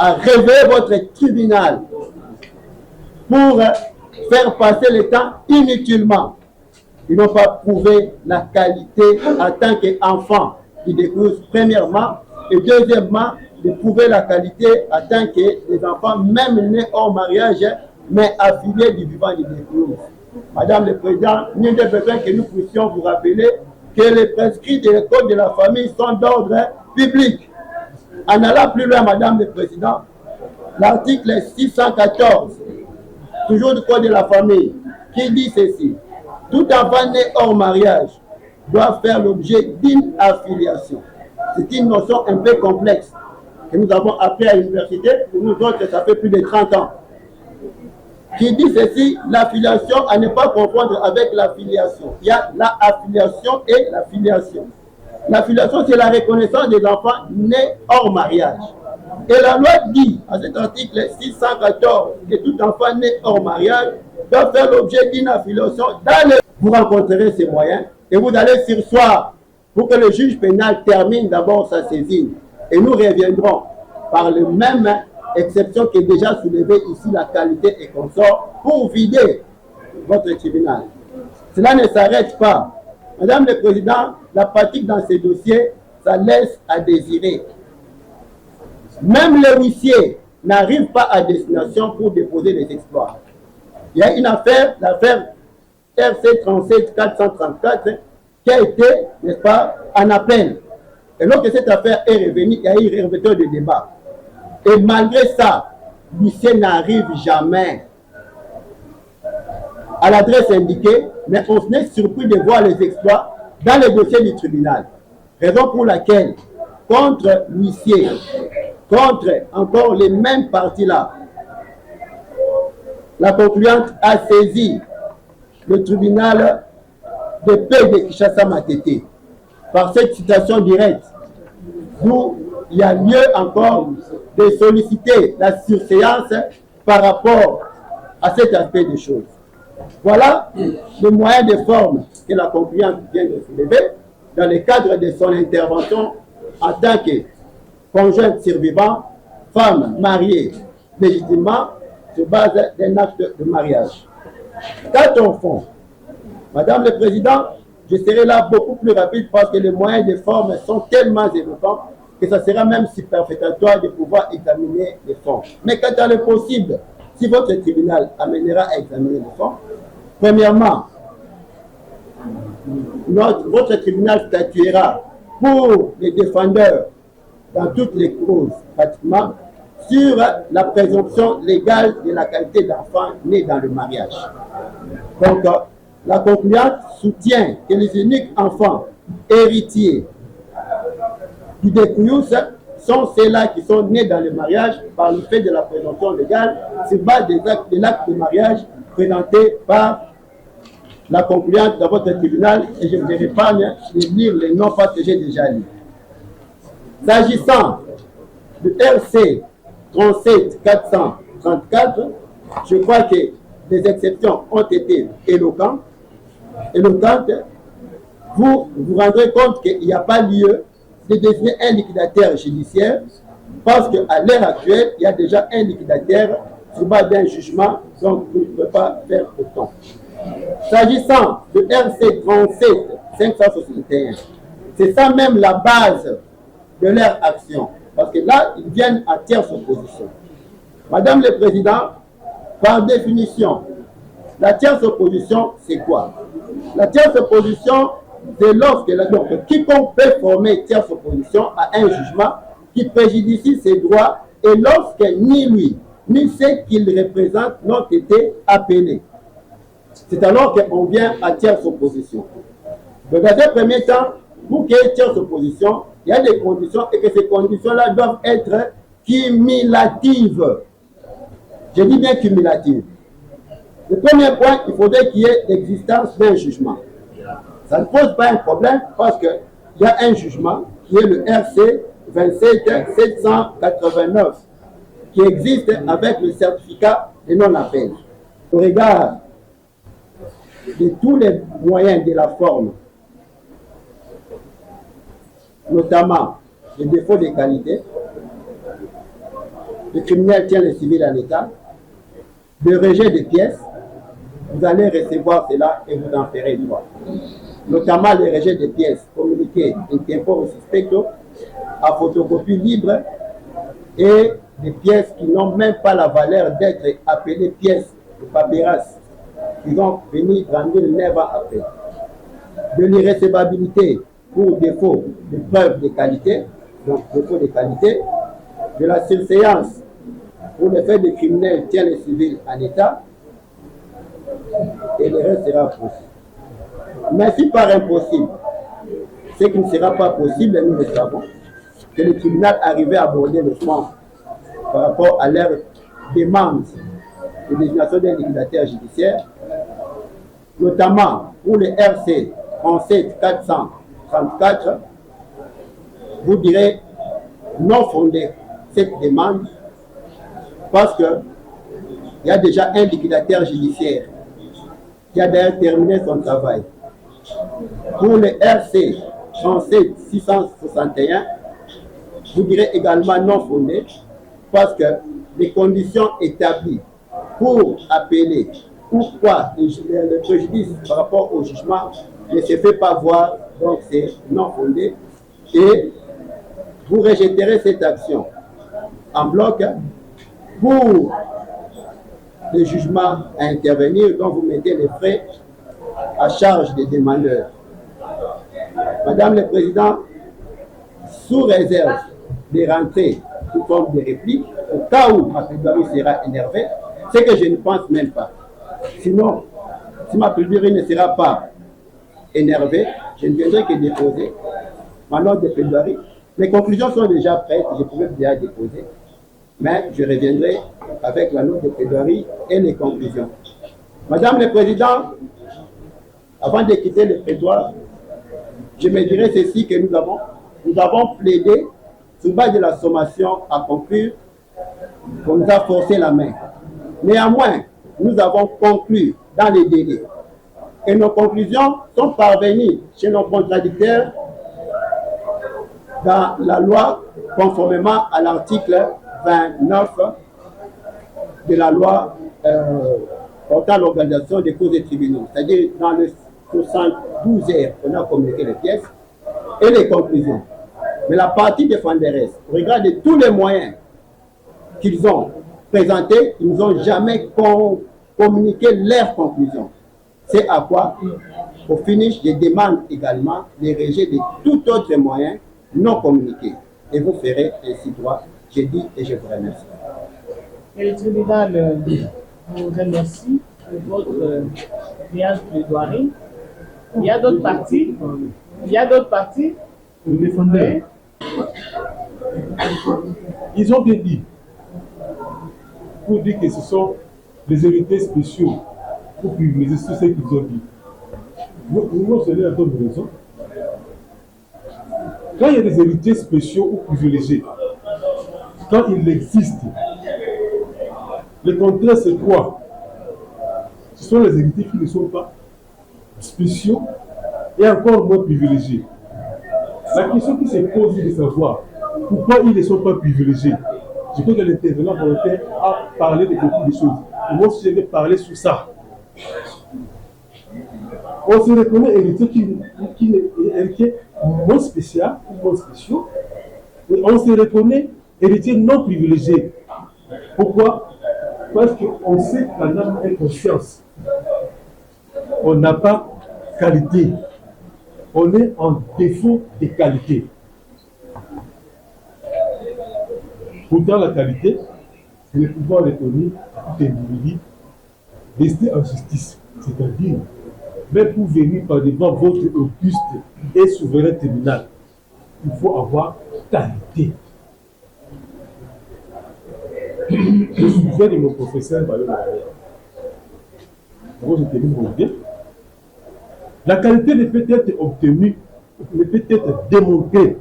à réveiller votre tribunal pour faire passer le temps inutilement. Ils n'ont pas prouvé la qualité en tant qu'enfant qui découvre premièrement, et deuxièmement, de prouver la qualité en tant que les enfants, même nés hors mariage, mais affiliés du vivant du découvre. Madame le Président, nul n'est besoin que nous puissions vous rappeler que les prescrits de l'école de la famille sont d'ordre public. En allant plus loin, Madame le Président, l'article 614, toujours du Code de la famille, qui dit ceci: tout enfant né hors mariage doit faire l'objet d'une affiliation. C'est une notion un peu complexe que nous avons appris à l'université. Pour nous autres, ça fait plus de 30 ans. Qui dit ceci: l'affiliation à ne pas confondre avec l'affiliation. Il y a l'affiliation et la filiation. L'affiliation, c'est la reconnaissance des enfants nés hors mariage. Et la loi dit, à cet article 614, que tout enfant né hors mariage doit faire l'objet d'une affiliation dans le... Vous rencontrerez ces moyens et vous allez surseoir pour que le juge pénal termine d'abord sa saisine. Et nous reviendrons par le même exception qui est déjà soulevée ici, la qualité et consort, pour vider votre tribunal. Cela ne s'arrête pas. Madame le Président, la pratique dans ces dossiers, ça laisse à désirer. Même les huissiers n'arrivent pas à destination pour déposer les exploits. Il y a une affaire, l'affaire RC 37 434, qui a été, n'est-ce pas, en appel. Et lorsque cette affaire est revenue, il y a eu révélateur de débat. Et malgré ça, l'huissier n'arrive jamais à l'adresse indiquée, mais on est surpris de voir les exploits dans les dossiers du tribunal. Raison pour laquelle, contre l'huissier, contre encore les mêmes parties-là, la concluante a saisi le tribunal de paix de Kinshasa-Matete par cette citation directe, d'où il y a lieu encore de solliciter la surséance par rapport à cet aspect des choses. Voilà le moyen de forme que la concluante vient de soulever dans le cadre de son intervention en tant que conjointe survivante, femme mariée légitimement sur base d'un acte de mariage. Quant au fond, Madame le Président, je serai là beaucoup plus rapide parce que les moyens de forme sont tellement éloquents que ça sera même superfétatoire de pouvoir examiner les fonds. Mais quant à le possible, si votre tribunal amènera à examiner les fonds, premièrement, votre tribunal statuera pour les défendeurs dans toutes les causes, pratiquement, sur la présomption légale de la qualité d'enfant né dans le mariage. Donc, la concluante soutient que les uniques enfants héritiers du découyus sont ceux-là qui sont nés dans le mariage par le fait de la présomption légale sur base de l'acte de mariage présenté par la concluante dans votre tribunal, et je vous épargne de lire les noms parce que j'ai déjà lu. S'agissant de RC 37434, je crois que les exceptions ont été éloquentes. Vous vous rendrez compte qu'il n'y a pas lieu de désigner un liquidateur judiciaire parce qu'à l'heure actuelle, il y a déjà un liquidateur sur base d'un jugement, donc vous ne pouvez pas faire autant. S'agissant de RC 37561, c'est ça même la base de leur action, parce que là, ils viennent à tierce opposition. Madame le Président, par définition, la tierce opposition, c'est quoi? La tierce opposition, c'est lorsque quiconque peut former tierce opposition à un jugement qui préjudicie ses droits et lorsque ni lui, ni ceux qu'il représente n'ont été appelés. C'est alors qu'on vient à tierce opposition. Donc, dans un premier temps, pour qu'il y ait tierce opposition, il y a des conditions et que ces conditions-là doivent être cumulatives. Je dis bien cumulatives. Le premier point, il faudrait qu'il y ait l'existence d'un jugement. Ça ne pose pas un problème parce qu'il y a un jugement qui est le RC 27789 qui existe avec le certificat de non-appel. Au regard de tous les moyens de la forme, notamment les défauts de qualité, le criminel tient le civil en état, le rejet des pièces, vous allez recevoir cela et vous en ferez droit. Notamment le rejet des pièces communiquées in tempore suspecto à photocopie libre et des pièces qui n'ont même pas la valeur d'être appelées pièces de papyrus qui vont venir grandir 9 ans après. De l'irrécevabilité pour défaut de preuves de qualité, donc défaut de qualité, de la surséance pour le fait que le criminel tient le civil en état, et le reste sera possible. Mais si par impossible, ce qui ne sera pas possible, nous le savons, que le tribunal arrivait à aborder le fonds par rapport à leur demande de désignation d'un liquidateur judiciaire, notamment pour le RC 37434, vous direz non fondé cette demande parce qu'il y a déjà un liquidateur judiciaire qui a d'ailleurs terminé son travail. Pour le RC 37661, vous direz également non fondé parce que les conditions établies pour appeler pourquoi le préjudice par rapport au jugement ne se fait pas voir, donc c'est non fondé, et vous rejetterez cette action en bloc pour le jugement à intervenir, dont vous mettez les frais à charge des demandeurs. Madame le Président, sous réserve de rentrer sous forme de réplique, au cas où ma plaidoirie sera énervée, c'est que je ne pense même pas. Sinon, si ma plaidoirie ne sera pas énervée, je ne viendrai que déposer ma note de plaidoirie. Les conclusions sont déjà prêtes, je pouvais déjà déposer, mais je reviendrai avec la note de plaidoirie et les conclusions. Madame le Président, avant de quitter le prétoire, je me dirais ceci que nous avons plaidé sur base de la sommation à conclure qu'on nous a forcé la main. Néanmoins, nous avons conclu dans les délais et nos conclusions sont parvenues chez nos contradicteurs dans la loi conformément à l'article 29 de la loi portant l'organisation des causes des tribunaux, c'est-à-dire dans le 72 heures, on a communiqué les pièces et les conclusions. Mais la partie défenderesse, au regard de tous les moyens qu'ils ont présentés, ils nous ont jamais communiqué leurs conclusions. C'est à quoi, au finish, je demande également le rejet de tout autre moyen non communiqué. Et vous ferez ainsi droit. Je dis et je vous remercie. Et le tribunal vous remercie de votre brillante plaidoirie. Il y a d'autres parties. Le défendeur. Ils ont bien dit, pour dire que ce sont les héritiers spéciaux pour privilégier tout ce qu'ils ont dit. Nous, c'est la bonne raison. Quand il y a des héritiers spéciaux ou privilégiés, quand il existe, le contraire c'est quoi? Ce sont les héritiers qui ne sont pas spéciaux et encore moins privilégiés. La question qui se pose est de savoir pourquoi ils ne sont pas privilégiés. Je crois que l'intervenant volontaire a parlé de beaucoup de choses. Et moi aussi, je vais parler sur ça. On se reconnaît héritier qui est héritier moins spécial ou moins spéciaux. Et on se reconnaît héritier non privilégié. Pourquoi? Parce qu'on sait qu'en âme et conscience, on n'a pas qualité. On est en défaut de qualité. Pourtant, la qualité, c'est le pouvoir reconnu à tout individu rester en justice, c'est-à-dire, même pour venir par devant votre auguste et souverain tribunal, il faut avoir qualité. Je me souviens de mon professeur Balo Maria. Moi, je termine mon idée. La qualité ne peut être obtenue, ne peut être démontrée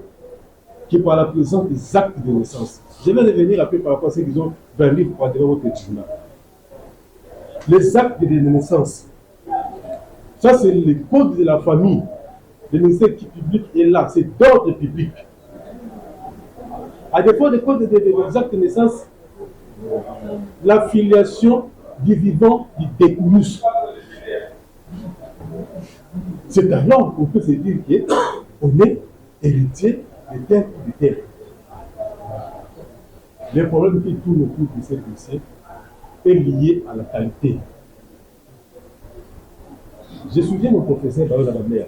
que par la présence des actes de naissance. Je vais revenir un peu par rapport à ce qu'ils ont vers livre pour devant votre tribunal. Les actes de naissance, ça c'est le code de la famille. Le ministère public est là, c'est d'ordre public. À défaut des codes des actes de naissance, la filiation du vivant du découlus. C'est alors qu'on peut se dire qu'on est héritier de tel ou de tel. Le problème qui tourne autour de cette dossier est lié à la qualité. Je souviens mon professeur Baron Lamamère.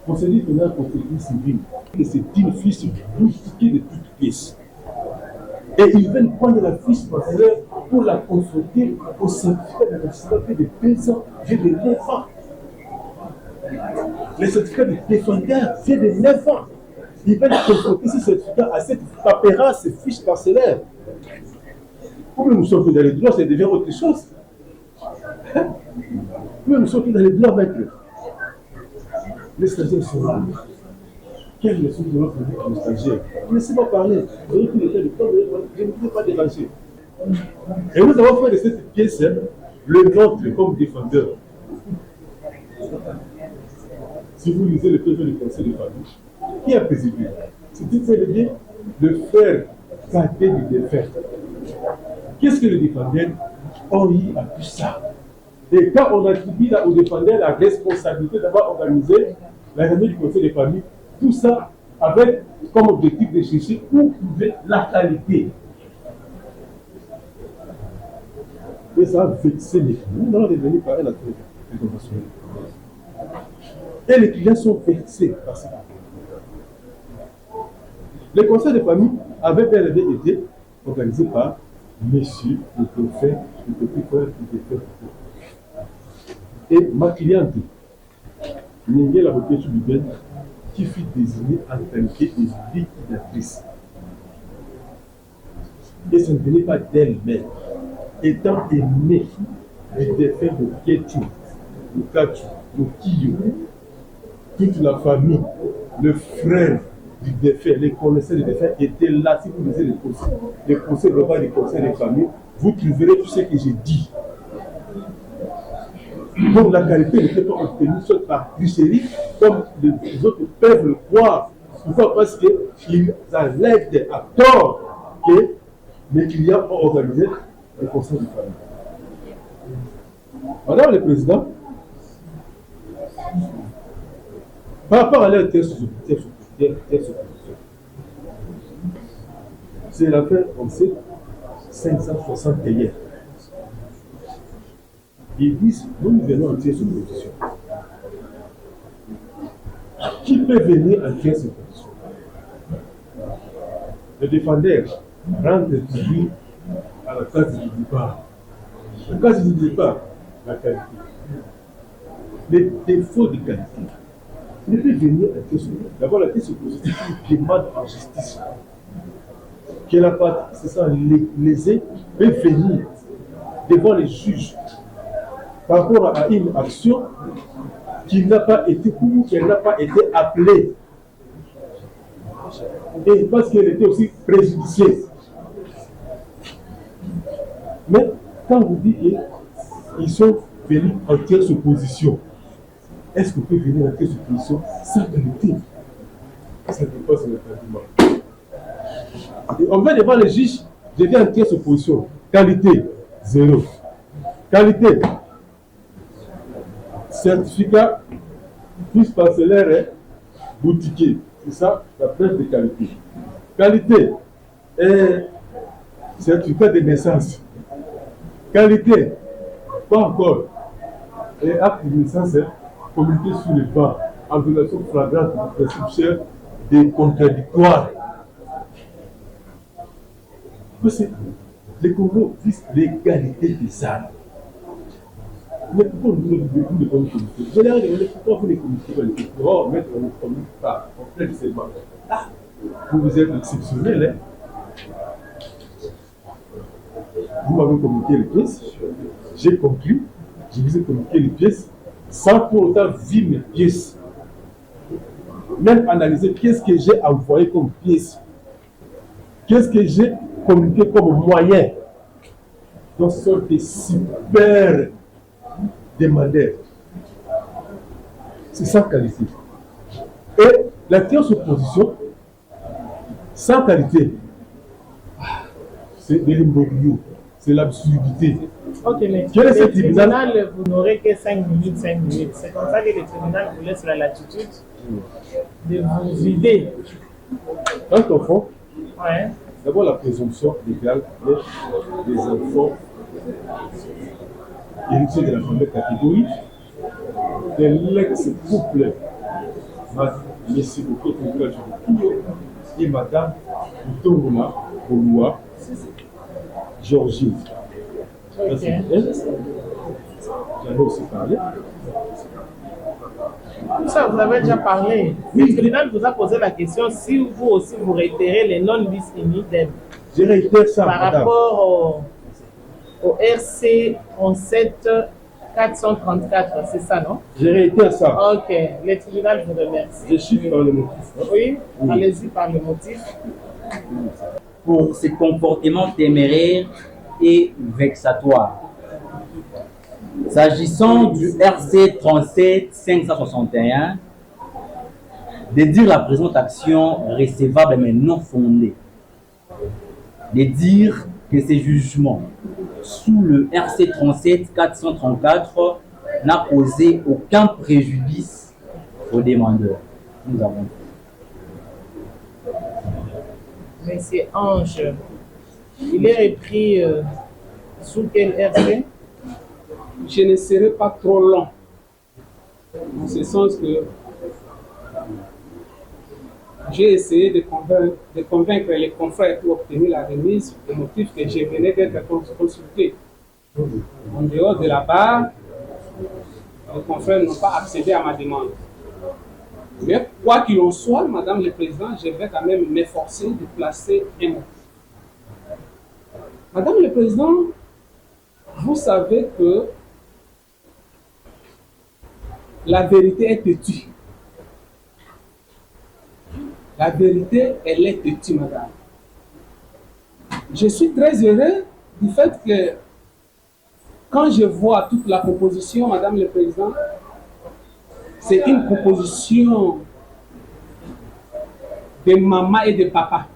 On s'est dit qu'on a un procédure civile, que c'est une fiche boutiquée de toutes pièces. Et ils veulent prendre la fiche parcellaire pour la confronter au certificat de naissance de 2 ans, j'ai de 9 ans. Le certificat de défendeur, c'est de 9 ans. Ils veulent confronter ce certificat à cette paperasse, ces fiches parcellaires. Pour nous sortir dans les droits, ça devient autre chose. Pour nous sortir dans les droits avec eux. Les stagiaires sont là. Quelle leçon de notre vie comme stagiaire? Laissez-moi parler. Je ne peux pas déranger. Et nous avons fait de cette pièce le nôtre comme défendeur. Si vous lisez le PV du conseil de famille, qui a présidé? C'était le frère cadet du défunt. Qu'est-ce que le défendeur a eu à tout ça? Et quand on attribue au défendeur la responsabilité d'avoir organisé la réunion du conseil de famille, tout ça avec comme objectif de chercher où trouver la qualité. Et ça a vexé les clients. Nous allons revenir par un acte conventionnel. Et les clients sont vexés par ça. Le conseil de famille avait bel et bien été organisé par monsieur le préfet, le petit frère du préfet. Et ma cliente, Ningela Bokechu Bibel, qui fut désignée en tant que liquidatrice. Et ce ne venait pas d'elle-même. Étant aimée du défunt de Kétu, de Kachu, de Kiyo, toute la famille, le frère du défunt, les connaisseurs du défunt étaient là. Si vous lisez les procès verbal des conseils de famille, vous trouverez tout ce que j'ai dit. Donc la qualité n'était pas obtenue soit par tricherie, comme les autres peuvent le croire. Pourquoi? Parce qu'ils enlèvent à tort que les clients ont organisé le conseil de famille. Madame le Président, par rapport à leur test c'est l'affaire, on sait, 561. Ils disent, nous venons en tierce opposition. Qui peut venir en tierce opposition? Le défendeur rentre toujours à la case du départ. La case du départ, la qualité. Les défauts de qualité. Il peut venir en tierce opposition. D'abord, la tierce opposition demande en justice que la partie, c'est ça, lésée, peut venir devant les juges par rapport à une action qui n'a pas été ou qu'elle n'a pas été appelée. Et parce qu'elle était aussi préjudiciée. Mais quand vous dites qu'ils sont venus en tierce opposition, est-ce qu'on peut venir en tierce opposition sans qualité? Ça dépasse le argument. Et on va devant les juges, je viens en tierce opposition. Qualité, 0. Qualité, certificat, plus parcellaire, boutiquier. C'est ça, la preuve de qualité. Qualité, certificat de naissance. Qualité, pas encore. Et acte de naissance, communiqué sur le banc, en violation flagrante du principe cher des contradictoires. Parce que les Congos visent l'égalité des armes. Mais pourquoi vous ne communiquez pas? Je leur ai dit, pourquoi vous ne communiquez pas? Oh, maître, on ne communique pas. On fait seulement. Ah, vous êtes exceptionnel, hein? Vous m'avez communiqué les pièces, j'ai conclu, je vous ai communiqué les pièces, sans pour autant vivre mes pièces. Même analyser qu'est-ce que j'ai envoyé comme pièce. Qu'est-ce que j'ai communiqué comme moyen. Donc ce sont des super demandeurs. C'est sans qualité. Et la tierce opposition, sans qualité, c'est de l'imbroglio, c'est l'absurdité. Ok, mais Quel est ce le tribunal? tribunal, vous n'aurez que 5 minutes, 5 minutes. C'est comme ça que le tribunal vous laisse la latitude de vous vider. Quand on fait, Ouais. d'abord la présomption légale des enfants héritiers de la première catégorie, de l'ex-couple, M. Boko et Mme Mutongola Boloua Georgine. Ok. J'en ai aussi parlé. Tout ça, vous avez déjà parlé. Le tribunal vous a posé la question si vous aussi vous réitérez les non-bis idem Je réitère ça, par madame. rapport au RC 17 434, c'est ça, non? Je réitère ça. Ok, le tribunal vous remercie. Je suis par le motif. Oui, allez-y par le motif. Pour ce comportement téméraire et vexatoire. S'agissant du RC 37 561, de dire la présente action recevable mais non fondée, de dire que ces jugements sous le RC 37 434 n'a causé aucun préjudice aux demandeurs. Nous avons. Monsieur Ange, il est repris sous quel RC? Je ne serai pas trop long. En ce sens que j'ai essayé de convaincre les confrères pour obtenir la remise au motif que je venais d'être consulté. En dehors de la barre, les confrères n'ont pas accédé à ma demande. Mais quoi qu'il en soit, Madame le Président, je vais quand même m'efforcer de placer un mot. Madame le Président, vous savez que la vérité est têtue. La vérité, elle est têtue, madame. Je suis très heureux du fait que quand je vois toute la proposition, Madame le Président, c'est une proposition de maman et de papa.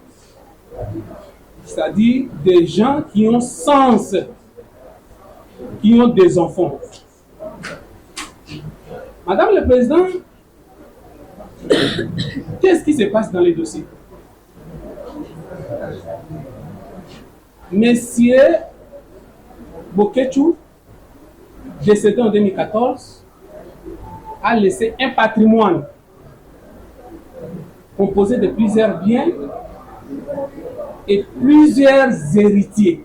C'est-à-dire des gens qui ont sens, qui ont des enfants. Madame le Président, qu'est-ce qui se passe dans les dossiers? Monsieur Bokechu, décédé en 2014, a laissé un patrimoine composé de plusieurs biens et plusieurs héritiers.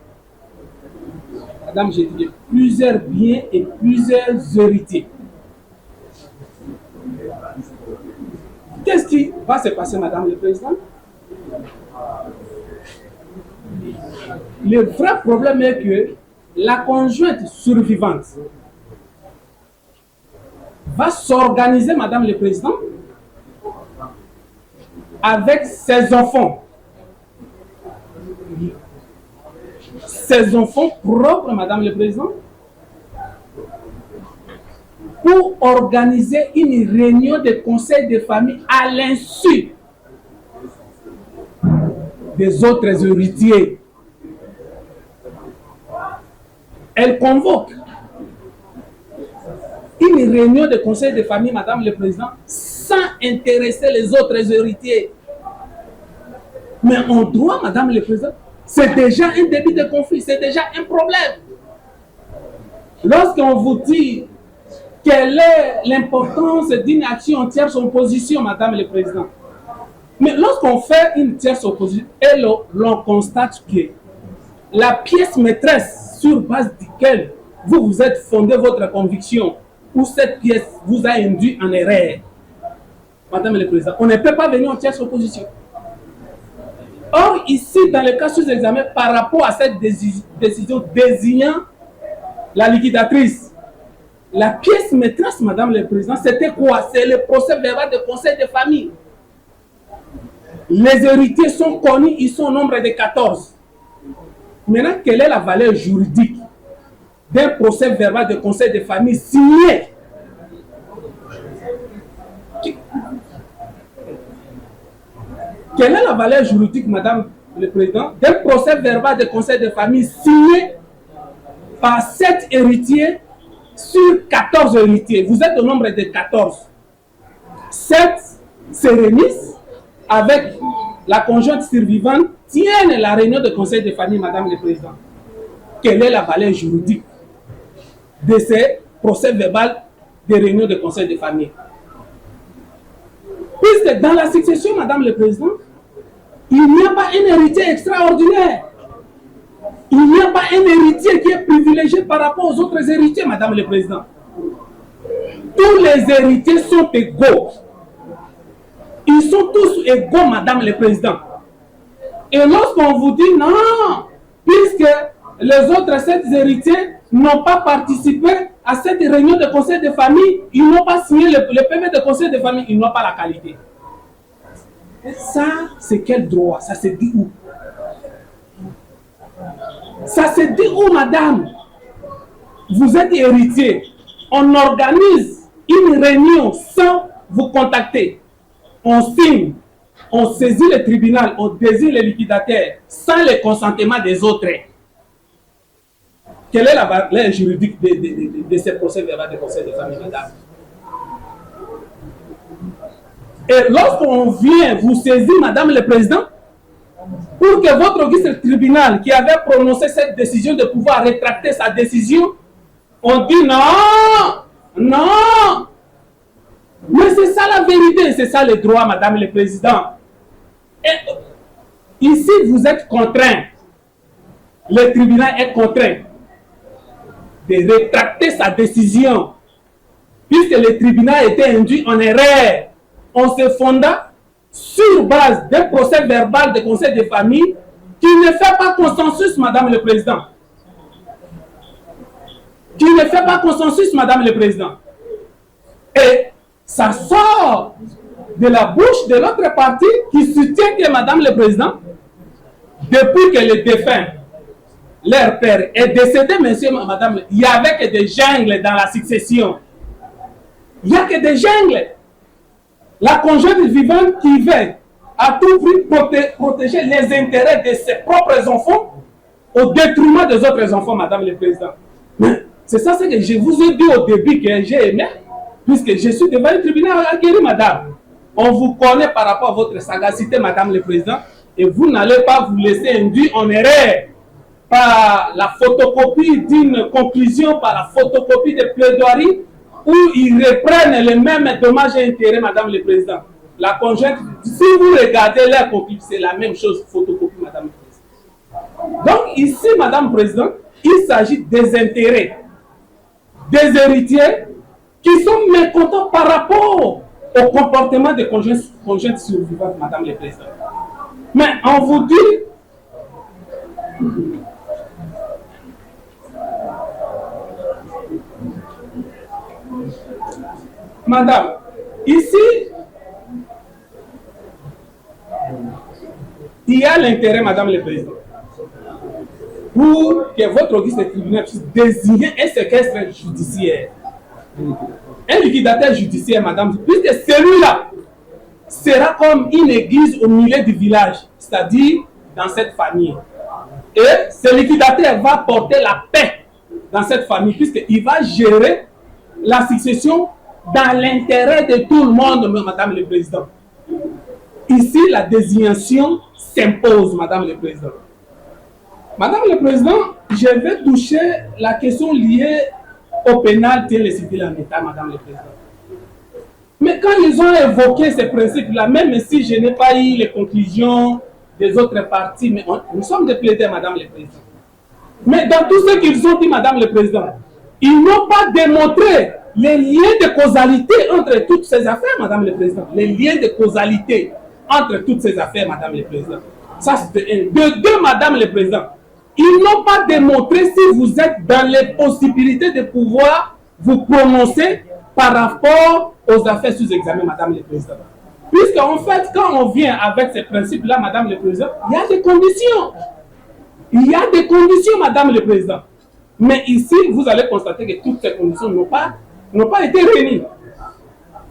Madame, j'ai dit plusieurs biens et plusieurs héritiers. Qu'est-ce qui va se passer, Madame le Président? Le vrai problème est que la conjointe survivante va s'organiser, Madame le Président, avec ses enfants. Ses enfants propres, Madame le Président, pour organiser une réunion de conseil de famille à l'insu des autres héritiers. Elle convoque une réunion de conseil de famille, Madame le Président, sans intéresser les autres héritiers. Mais en droit, Madame le Président, c'est déjà un début de conflit, c'est déjà un problème. Lorsqu'on vous dit quelle est l'importance d'une action en tierce opposition, Madame le Président. Mais lorsqu'on fait une tierce opposition, et l'on constate que la pièce maîtresse sur base duquel vous vous êtes fondé votre conviction, ou cette pièce vous a induit en erreur, Madame le Président, on ne peut pas venir en tierce opposition. Or, ici, dans le cas sous-examen, par rapport à cette décision désignant la liquidatrice, la pièce maîtresse, Madame le Président, c'était quoi? C'est le procès verbal de conseil de famille. Les héritiers sont connus, ils sont au nombre de 14. Maintenant, quelle est la valeur juridique d'un procès verbal de conseil de famille signé? Quelle est la valeur juridique, Madame le Président, d'un procès verbal de conseil de famille signé par 7 héritiers sur 14 héritiers? Vous êtes au nombre de 14. 7 se réunissent avec la conjointe survivante, tiennent la réunion de conseil de famille, Madame le Président. Quelle est la valeur juridique de ces procès verbal de réunion de conseil de famille? Puisque dans la succession, Madame le Président, il n'y a pas un héritier extraordinaire. Il n'y a pas un héritier qui est privilégié par rapport aux autres héritiers, Madame le Président. Tous les héritiers sont égaux. Ils sont tous égaux, Madame le Président. Et lorsqu'on vous dit non, puisque les autres 7 héritiers n'ont pas participé à cette réunion de conseil de famille, ils n'ont pas signé le PV de conseil de famille, ils n'ont pas la qualité. Ça, c'est quel droit? Ça se dit où? Ça se dit où, madame? Vous êtes héritier. On organise une réunion sans vous contacter. On signe, on saisit le tribunal, on désigne les liquidateurs sans le consentement des autres. Quelle est la valeur juridique de ces procès verbal de conseil de famille, madame? Et lorsqu'on vient vous saisir, Madame le Président, pour que votre auguste tribunal qui avait prononcé cette décision de pouvoir rétracter sa décision, on dit non, non. Mais c'est ça la vérité, c'est ça le droit, Madame le Président. ici, vous êtes contraint. Le tribunal est contraint de rétracter sa décision, puisque le tribunal était induit en erreur. On se fonda sur base d'un procès verbal de conseil de famille qui ne fait pas consensus, Madame le Président. Qui ne fait pas consensus, Madame le Président. Et ça sort de la bouche de l'autre partie qui soutient que Madame le Président, depuis que le défunt, leur père, est décédé, monsieur, madame, il n'y avait que des jungles dans la succession. Il n'y a que des jungles. La conjointe vivante qui veut à tout prix protéger les intérêts de ses propres enfants au détriment des autres enfants, Madame le Président. C'est ça ce que je vous ai dit au début que j'ai aimé, puisque je suis devant le tribunal aguerri, Madame. On vous connaît par rapport à votre sagacité, Madame le Président, et vous n'allez pas vous laisser induire en erreur par la photocopie d'une conclusion, par la photocopie de plaidoirie, où ils reprennent les mêmes dommages et intérêts, Madame le Président. La conjointe, si vous regardez leur copie, c'est la même chose, photocopie, Madame le Président. Donc ici, Madame le Président, il s'agit des intérêts des héritiers qui sont mécontents par rapport au comportement des conjointes survivantes, Madame le Président. Mais on vous dit, Madame, ici, il y a l'intérêt, Madame le Président, pour que votre auguste tribunal puisse désigner un séquestre judiciaire, un liquidateur judiciaire, Madame, puisque celui-là sera comme une église au milieu du village, c'est-à-dire dans cette famille. Et ce liquidateur va porter la paix dans cette famille, puisqu'il va gérer la succession dans l'intérêt de tout le monde, Madame le Président. Ici, la désignation s'impose, Madame le Président. Madame le Président, je vais toucher la question liée au pénal et le civil en État, Madame le Président. Mais quand ils ont évoqué ces principes-là, même si je n'ai pas eu les conclusions des autres parties, mais nous sommes des plaideurs, Madame le Président. Mais dans tout ce qu'ils ont dit, Madame le Président, ils n'ont pas démontré les liens de causalité entre toutes ces affaires, Madame le Président. Les liens de causalité entre toutes ces affaires, Madame le Président. Ça, c'est de un. De deux, Madame le Président. Ils n'ont pas démontré si vous êtes dans les possibilités de pouvoir vous prononcer par rapport aux affaires sous examen, Madame le Président. Puisqu'en fait, quand on vient avec ces principes-là, Madame le Président, il y a des conditions. Il y a des conditions, Madame le Président. Mais ici, vous allez constater que toutes ces conditions n'ont pas été réunies.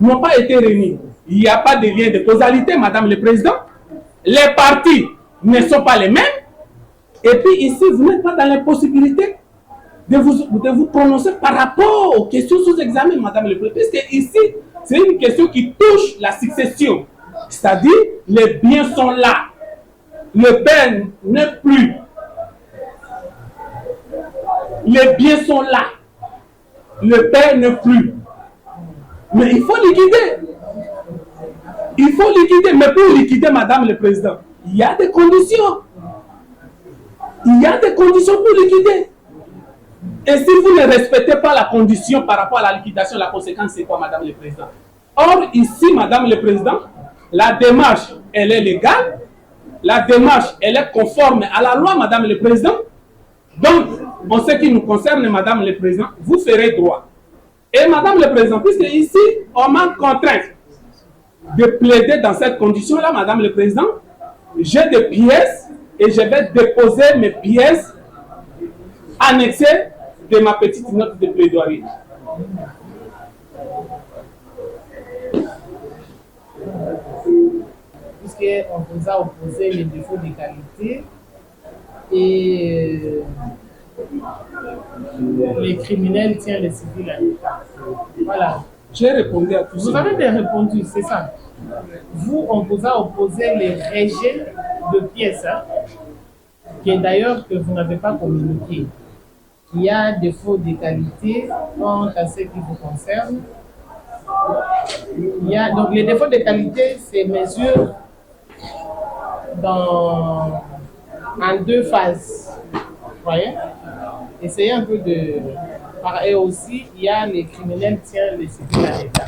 N'ont pas été réunies. Il n'y a pas de lien de causalité, Madame le Président. Les partis ne sont pas les mêmes. Et puis ici, vous n'êtes pas dans la possibilité de vous prononcer par rapport aux questions sous examen, Madame le Président. Puisque ici, c'est une question qui touche la succession. C'est-à-dire, les biens sont là. Le père n'est plus. Les biens sont là. Le père n'est plus. Mais il faut liquider. Il faut liquider. Mais pour liquider, Madame le Président, il y a des conditions. Il y a des conditions pour liquider. Et si vous ne respectez pas la condition par rapport à la liquidation, la conséquence, c'est quoi, Madame le Président? Or, ici, Madame le Président, la démarche, elle est légale. La démarche, elle est conforme à la loi, Madame le Président. Donc, en ce qui nous concerne, Madame le Président, vous ferez droit. Et Madame le Président, puisque ici, on m'a contraint de plaider dans cette condition-là, Madame le Président, j'ai des pièces et je vais déposer mes pièces annexées de ma petite note de plaidoirie. Puisqu'on vous a opposé les défauts de qualité et les criminels tiennent les civils à l'État. Voilà. J'ai répondu à tout ça. Vous avez bien répondu, c'est ça. Vous, on vous a opposé les rejets de pièces, hein, qui est d'ailleurs que vous n'avez pas communiqué. Il y a des défauts de qualité quant à ce qui vous concerne. Il y a, donc les défauts de qualité, c'est mesures en deux phases. Vous voyez? Essayez un peu de... Et aussi, il y a les criminels tiennent les civils à l'État.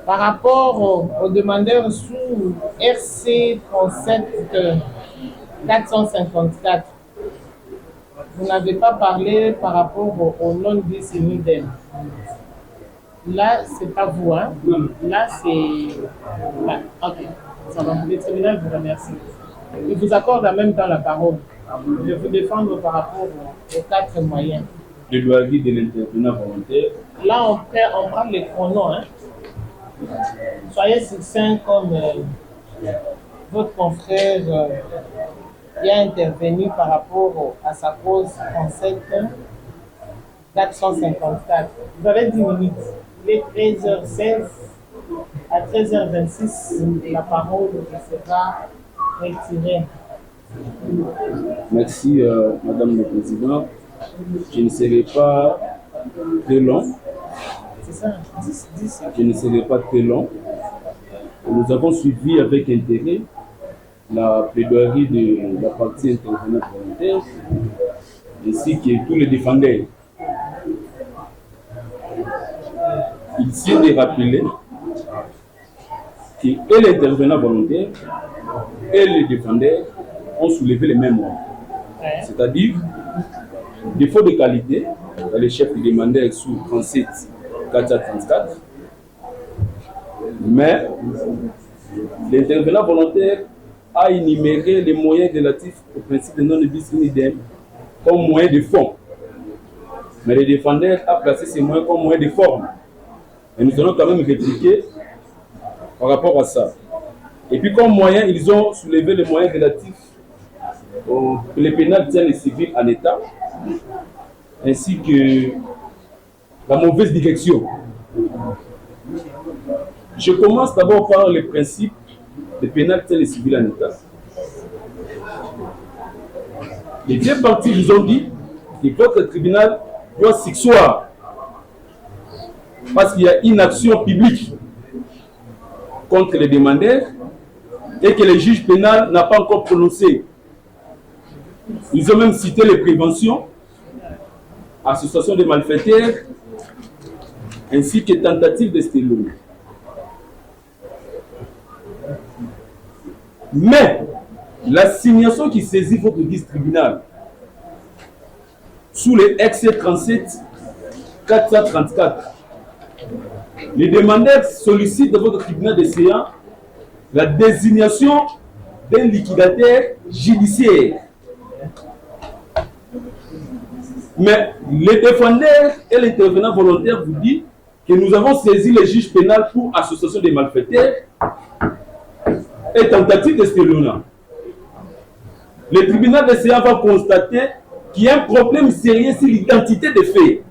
Par rapport aux demandeurs sous RC 37 454, vous n'avez pas parlé par rapport au non-bis idem. Là, c'est pas vous, hein? Là, c'est... Là. Ok, ça va. Le tribunal vous remercie. Il vous accorde en même temps la parole de vous défendre par rapport aux 4 moyens. Le plaidoirie de l'intervenant volontaire. Là, on prend les chronos, hein? Soyez succinct comme votre confrère qui a intervenu par rapport à sa cause 37 454. Vous avez 10 minutes. Il est 13h16 à 13h26. La parole sera retirée. Merci, Madame la Présidente. Je ne serai pas très long. C'est ça, 10. Je ne serai pas très long. Nous avons suivi avec intérêt la plaidoirie de la partie intervenante volontaire ainsi que tous les défendeurs. Il s'est de rappeler que et l'intervenant volontaire et les défendeurs ont soulevé les mêmes mots. C'est-à-dire défaut de qualité dans les chefs demandeurs sous 37 434, mais l'intervenant volontaire a énuméré les moyens relatifs au principe de non-bis in idem comme moyen de fond, mais le défendeur a placé ces moyens comme moyen de forme. Et nous allons quand même répliquer par rapport à ça. Et puis comme moyen, ils ont soulevé les moyens relatifs au les pénal tiennent les civils en état, ainsi que la mauvaise direction. Je commence d'abord par le principe de pénal tiennent les civils en état. Les deux parties nous ont dit que votre tribunal doit s'exoire parce qu'il y a une action publique contre les demandeurs et que le juge pénal n'a pas encore prononcé. Ils ont même cité les préventions, association de malfaiteurs, ainsi que tentative d'estélonie. Mais l'assignation qui saisit votre vice tribunal sous les excès 37 434, les demandeurs sollicitent de votre tribunal de séance la désignation d'un liquidateur judiciaire. Mais les défendeurs et l'intervenant volontaire vous disent que nous avons saisi le juge pénal pour association des malfaiteurs et tentative d'espionnage. Le tribunal de séance va constater qu'il y a un problème sérieux sur l'identité des faits.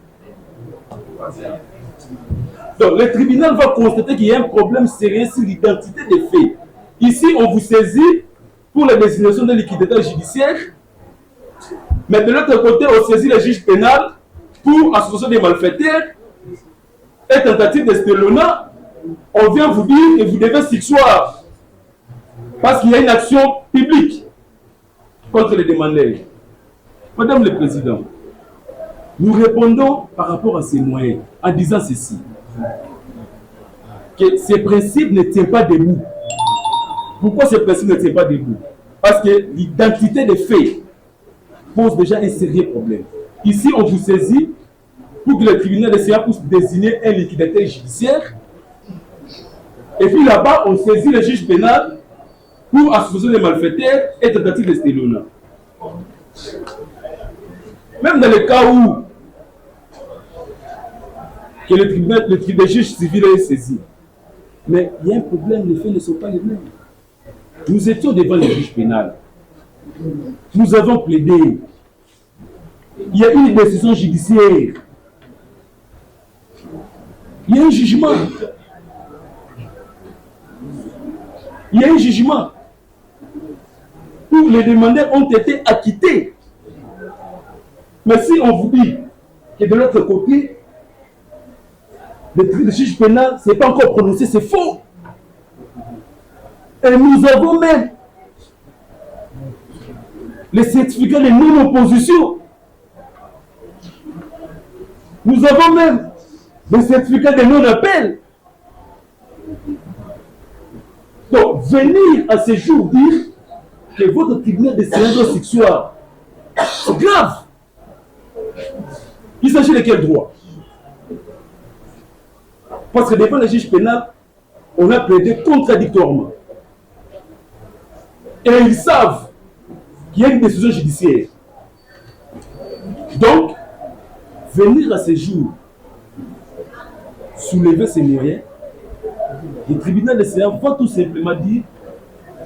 Donc le tribunal va constater qu'il y a un problème sérieux sur l'identité des faits. Ici, on vous saisit pour la désignation d'un liquidateur judiciaire, mais de l'autre côté, on saisit le juge pénal pour association des malfaiteurs et tentative d'espionnage. On vient vous dire que vous devez s'exoire parce qu'il y a une action publique contre les demandeurs. Madame le Président, nous répondons par rapport à ces moyens en disant ceci, que ces principes ne tiennent pas debout. Pourquoi ces principes ne tiennent pas debout? Parce que l'identité des faits pose déjà un sérieux problème. Ici, on vous saisit pour que le tribunal de séance puisse désigner un liquidateur judiciaire. Et puis là-bas, on saisit le juge pénal pour association des malfaiteurs et tentative d'espionnage. Même dans le cas où que le juge civil est saisi. Mais il y a un problème, les faits ne sont pas les mêmes. Nous étions devant le juge pénal. Nous avons plaidé. Il y a une décision judiciaire. Il y a un jugement. Il y a un jugement où les demandeurs ont été acquittés. Mais si on vous dit que de l'autre côté, le juge pénal ne s'est pas encore prononcé, c'est faux. Et nous avons même les certificats de non-opposition. Nous avons même les certificats de non-appel. Donc, venir à ce jour dire que votre tribunal de séance sexuelle, c'est grave. Il s'agit de quel droit? Parce que devant le juge pénal, on a plaidé contradictoirement. Et ils savent qu'il y a une décision judiciaire. Donc, venir à ce jour, soulever ces moyens, le tribunal de séance va tout simplement dire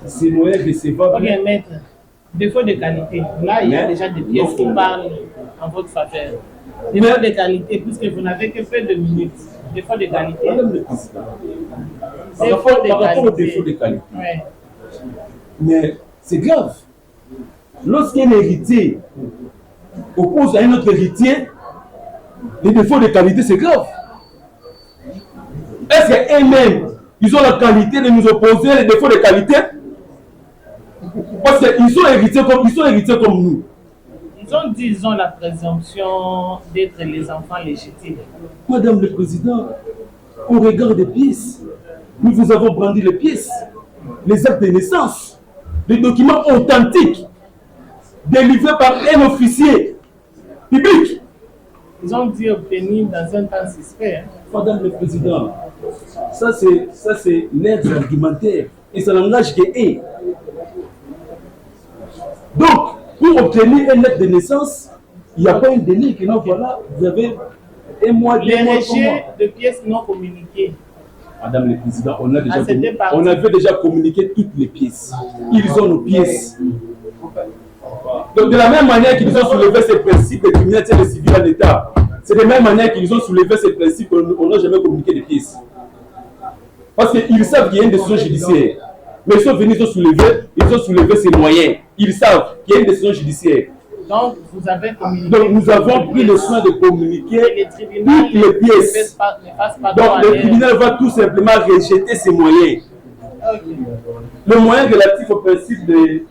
ces moyens recevables. Ok, maître, défaut de qualité. Là, il y a déjà des pièces qui parlent en votre faveur. Défaut de qualité, puisque vous n'avez que peu de minutes. Défaut de qualité. Madame le président, par rapport au défaut de qualité. Ouais. Mais c'est grave. Lorsqu'un héritier oppose à un autre héritier, les défauts de qualité, c'est grave. Est-ce qu'eux-mêmes, ils ont la qualité de nous opposer les défauts de qualité? Parce qu'ils sont héritiers comme nous. Ils ont dit qu'ils ont la présomption d'être les enfants légitimes. Madame le Président, au regard des pièces, nous vous avons brandi les pièces, les actes de naissance, les documents authentiques, délivrés par un officier public. Ils ont dit obtenir dans un temps suspect. Madame le Président, ça c'est l'air argumentaire et ça n'engage que eux. Donc, pour obtenir un acte de naissance, il n'y a pas un délai que non, voilà, vous avez un mois, Les 2 mois, 3 mois. rejets de pièces non communiquées. Madame le Président, on Ah, avait déjà communiqué toutes les pièces. Ils ont nos pièces. Donc, de la même manière qu'ils ont soulevé ces principes de criminalité et de civil en État, c'est de la même manière qu'ils ont soulevé ces principes qu'on n'a jamais communiqué des pièces. Parce qu'ils savent qu'il y a une décision judiciaire. Mais ils sont venus, ils ont soulevé ces moyens. Ils savent qu'il y a une décision judiciaire. Donc, vous avez communiqué. Donc, nous avons pris le soin de communiquer les tribunaux toutes les pièces. Donc, le tribunal va tout simplement rejeter ces moyens. Okay. Le moyen relatif au principe de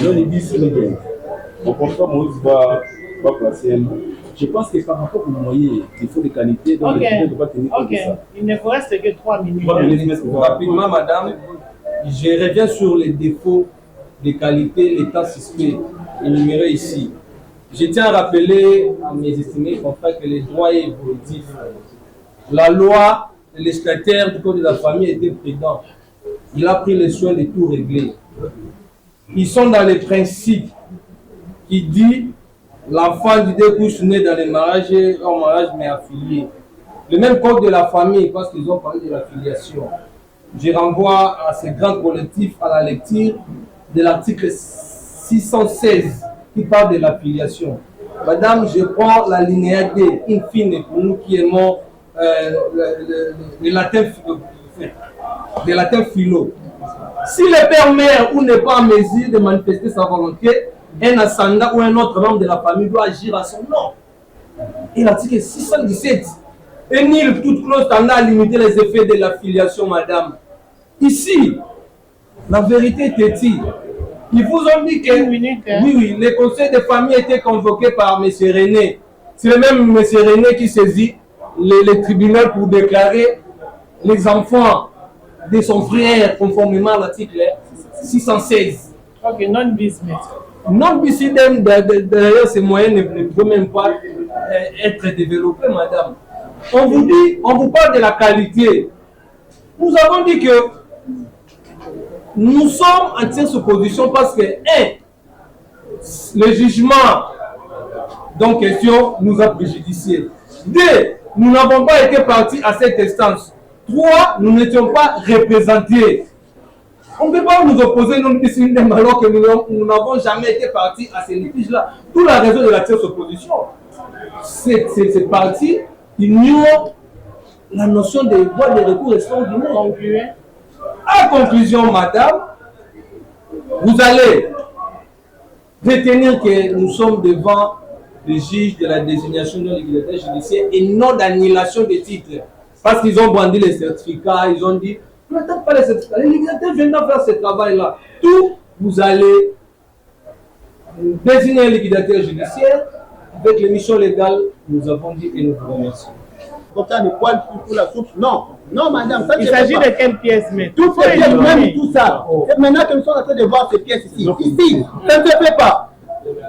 non-ibis légal. Mon confrère Moïse va placer un mot. Je pense que par rapport aux moyens, il faut des qualités. Donc, le tribunal doit tenir compte de ça. Il ne vous reste que 3 minutes. Rapidement, madame, je reviens sur les défauts de qualité, l'état suspect énuméré ici. Je tiens à rappeler à mes estimés confrères que le droit est évolutif. La loi, le législateur du Code de la famille était prudent. Il a pris le soin de tout régler. Ils sont dans les principes qui dit l'enfant du découche né dans le mariage et hors mariage mais affilié. Le même code de la famille, parce qu'ils ont parlé de la filiation. Je renvoie à ce grand collectif à la lecture de l'article 616 qui parle de la filiation. Madame, je prends la linéa D, in fine, pour nous qui aimons le latin philo. Si le père-mère ou n'est pas en mesure de manifester sa volonté, un ascendant ou un autre membre de la famille doit agir à son nom. Et l'article 617 énire toute clause tendant à limiter les effets de la filiation, madame. Ici, la vérité est têtue. Ils vous ont dit que oui, le conseil de famille était convoqué par M. René. C'est le même M. René qui saisit les tribunaux pour déclarer les enfants de son frère conformément à l'article 616. Ok, non-bis, maître. Non-bis idem, d'ailleurs, ces moyens ne peuvent même pas être développés, madame. On vous dit, on vous parle de la qualité. Nous avons dit que nous sommes en tierce opposition parce que, le jugement donc question nous a préjudiciés. 2, nous n'avons pas été partis à cette instance. 3, nous n'étions pas représentés. On ne peut pas nous opposer non plus alors que nous n'avons jamais été partis à ces litiges-là. Tout la raison de la tierce opposition. C'est parti, ignore la notion des voies de recours extraordinaires. En conclusion, madame, vous allez retenir que nous sommes devant le juge de la désignation de l'égalité judiciaire et non d'annulation des titres. Parce qu'ils ont brandi les certificats, ils ont dit N'attendez pas les certificats. Les législateurs viennent faire ce travail-là. Tout, vous allez désigner un liquidateur judiciaire. Avec les missions légales, nous avons dit et nous vous remercions. Comme ça, ne poil plus pour la soupe. Non, non, madame. Ça, il s'agit de quelles pièces, mais toutes ces pièces, même tout ça. C'est maintenant que nous sommes en train de voir ces pièces ici. Ici, ça ne se fait pas.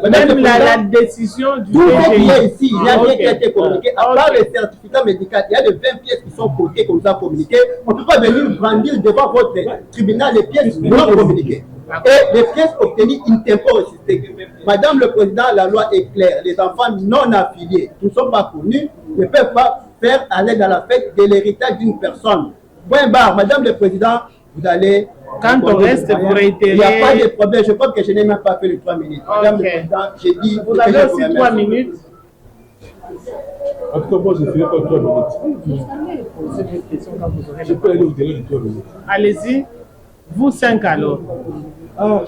Même la décision du tout ce qui est ici, il n'y a rien Ok. qui a été communiqué. À part les certificats médicaux, il y a de 20 pièces qui sont cotées comme ça communiquées. On ne peut pas venir brandir devant votre tribunal les pièces non communiquées. Et les pièces obtenues in tempo resisté. Madame le Président, la loi est claire. Les enfants non affiliés qui ne sont pas connus ne peuvent pas faire aller dans la fête de l'héritage d'une personne. Point barre. Madame le Président, vous allez... Quand on reste pour réitérer... Il n'y a pas de problème. Je crois que je n'ai même pas fait les 3 minutes. Madame le Président, j'ai dit... Vous avez aussi 3 minutes. En tout cas, moi, je ne ferai pas 3 minutes. Je peux aller au-delà de 3 minutes. Allez-y. Vous 5 alors. Ah,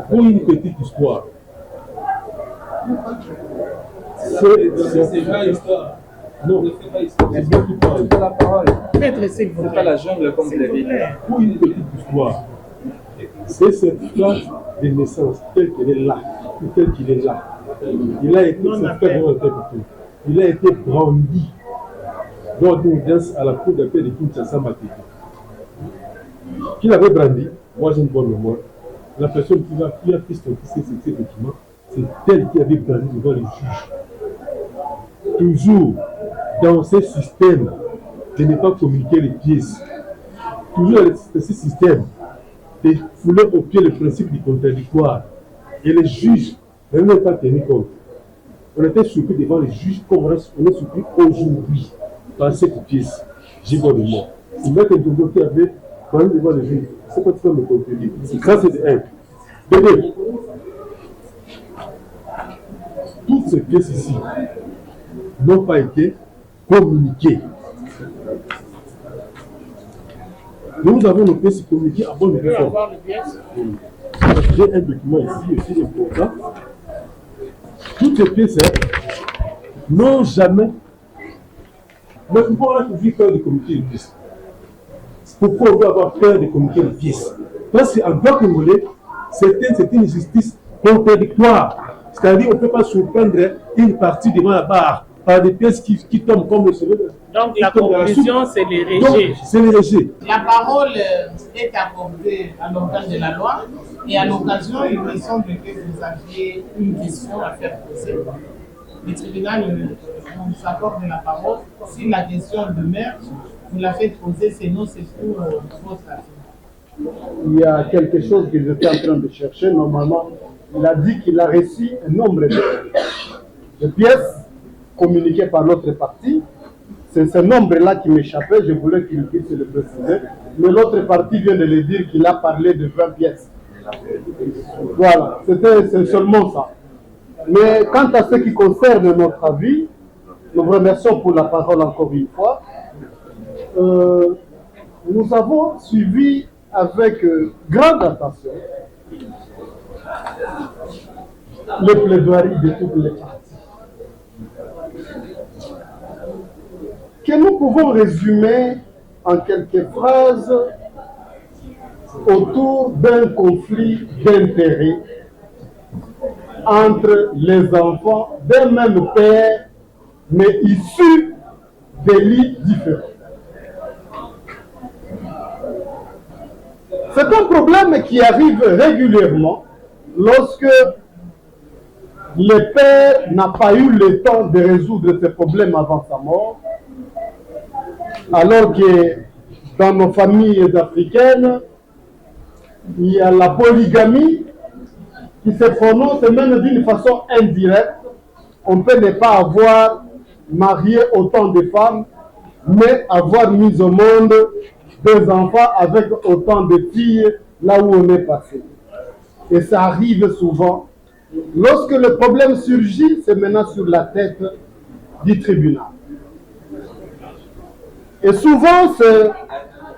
pour une petite histoire. C'est une histoire. Non, c'est bien qui parle. Maître, s'il vous plaît. Pas la jungle comme vous l'avez dit. Pour une petite histoire, c'est cette carte de naissance telle qu'elle est là, ou telle qu'il est là. Il a été, il a été brandi lors d'une audience à la cour d'appel de Kinshasa Matete. Qui l'avait brandi, moi j'ai une bonne mémoire. La personne qui a fait ces documents, c'est elle qui avait brandi devant les juges. Toujours dans ce système de ne pas communiquer les pièces. Toujours dans ce système de fouler au pied le principe du contradictoire. Et les juges n'avaient même pas tenu compte. On était surpris devant les juges comme on est surpris aujourd'hui par cette pièce. J'ai bon de moi. C'est vrai que le qui avait parlé devant les juges. C'est pas tout le contredire. Grâce à un. Bébé, toutes ces pièces ici n'ont pas été communiquées. Nous avons nos pièces communiquées à bonne forme. J'ai un document ici aussi important. Toutes ces pièces n'ont jamais. Mais pourquoi on a toujours peur de communiquer les pièces? Pourquoi on doit avoir peur de communiquer les pièces? Parce qu'en droit congolais, c'est une justice contradictoire. C'est-à-dire qu'on ne peut pas surprendre une partie devant la barre par des pièces qui tombent comme le soleil. Donc la conclusion, c'est les rejets. C'est les rejets. La parole est accordée à l'organe de la loi et à l'occasion, il me semble que vous aviez une question à faire poser. Le tribunal vous accorde la parole. Si la question demeure, vous la faites poser, sinon c'est pour votre affaire. Il y a quelque chose que j'étais en train de chercher. Normalement, il a dit qu'il a reçu un nombre de pièces communiquées par l'autre partie. C'est ce nombre-là qui m'échappait. Je voulais qu'il puisse le préciser. Mais l'autre partie vient de le dire qu'il a parlé de 20 pièces. Voilà, c'est seulement ça. Mais quant à ce qui concerne notre avis, nous vous remercions pour la parole encore une fois. Nous avons suivi avec grande attention les plaidoiries de toutes les parties, que nous pouvons résumer en quelques phrases autour d'un conflit d'intérêts entre les enfants d'un même père, mais issus de lits différents. C'est un problème qui arrive régulièrement lorsque le père n'a pas eu le temps de résoudre ses problèmes avant sa mort, alors que dans nos familles africaines, il y a la polygamie qui se prononce même d'une façon indirecte. On peut ne pas avoir marié autant de femmes, mais avoir mis au monde des enfants avec autant de filles là où on est passé. Et ça arrive souvent. Lorsque le problème surgit, c'est maintenant sur la tête du tribunal. Et souvent, c'est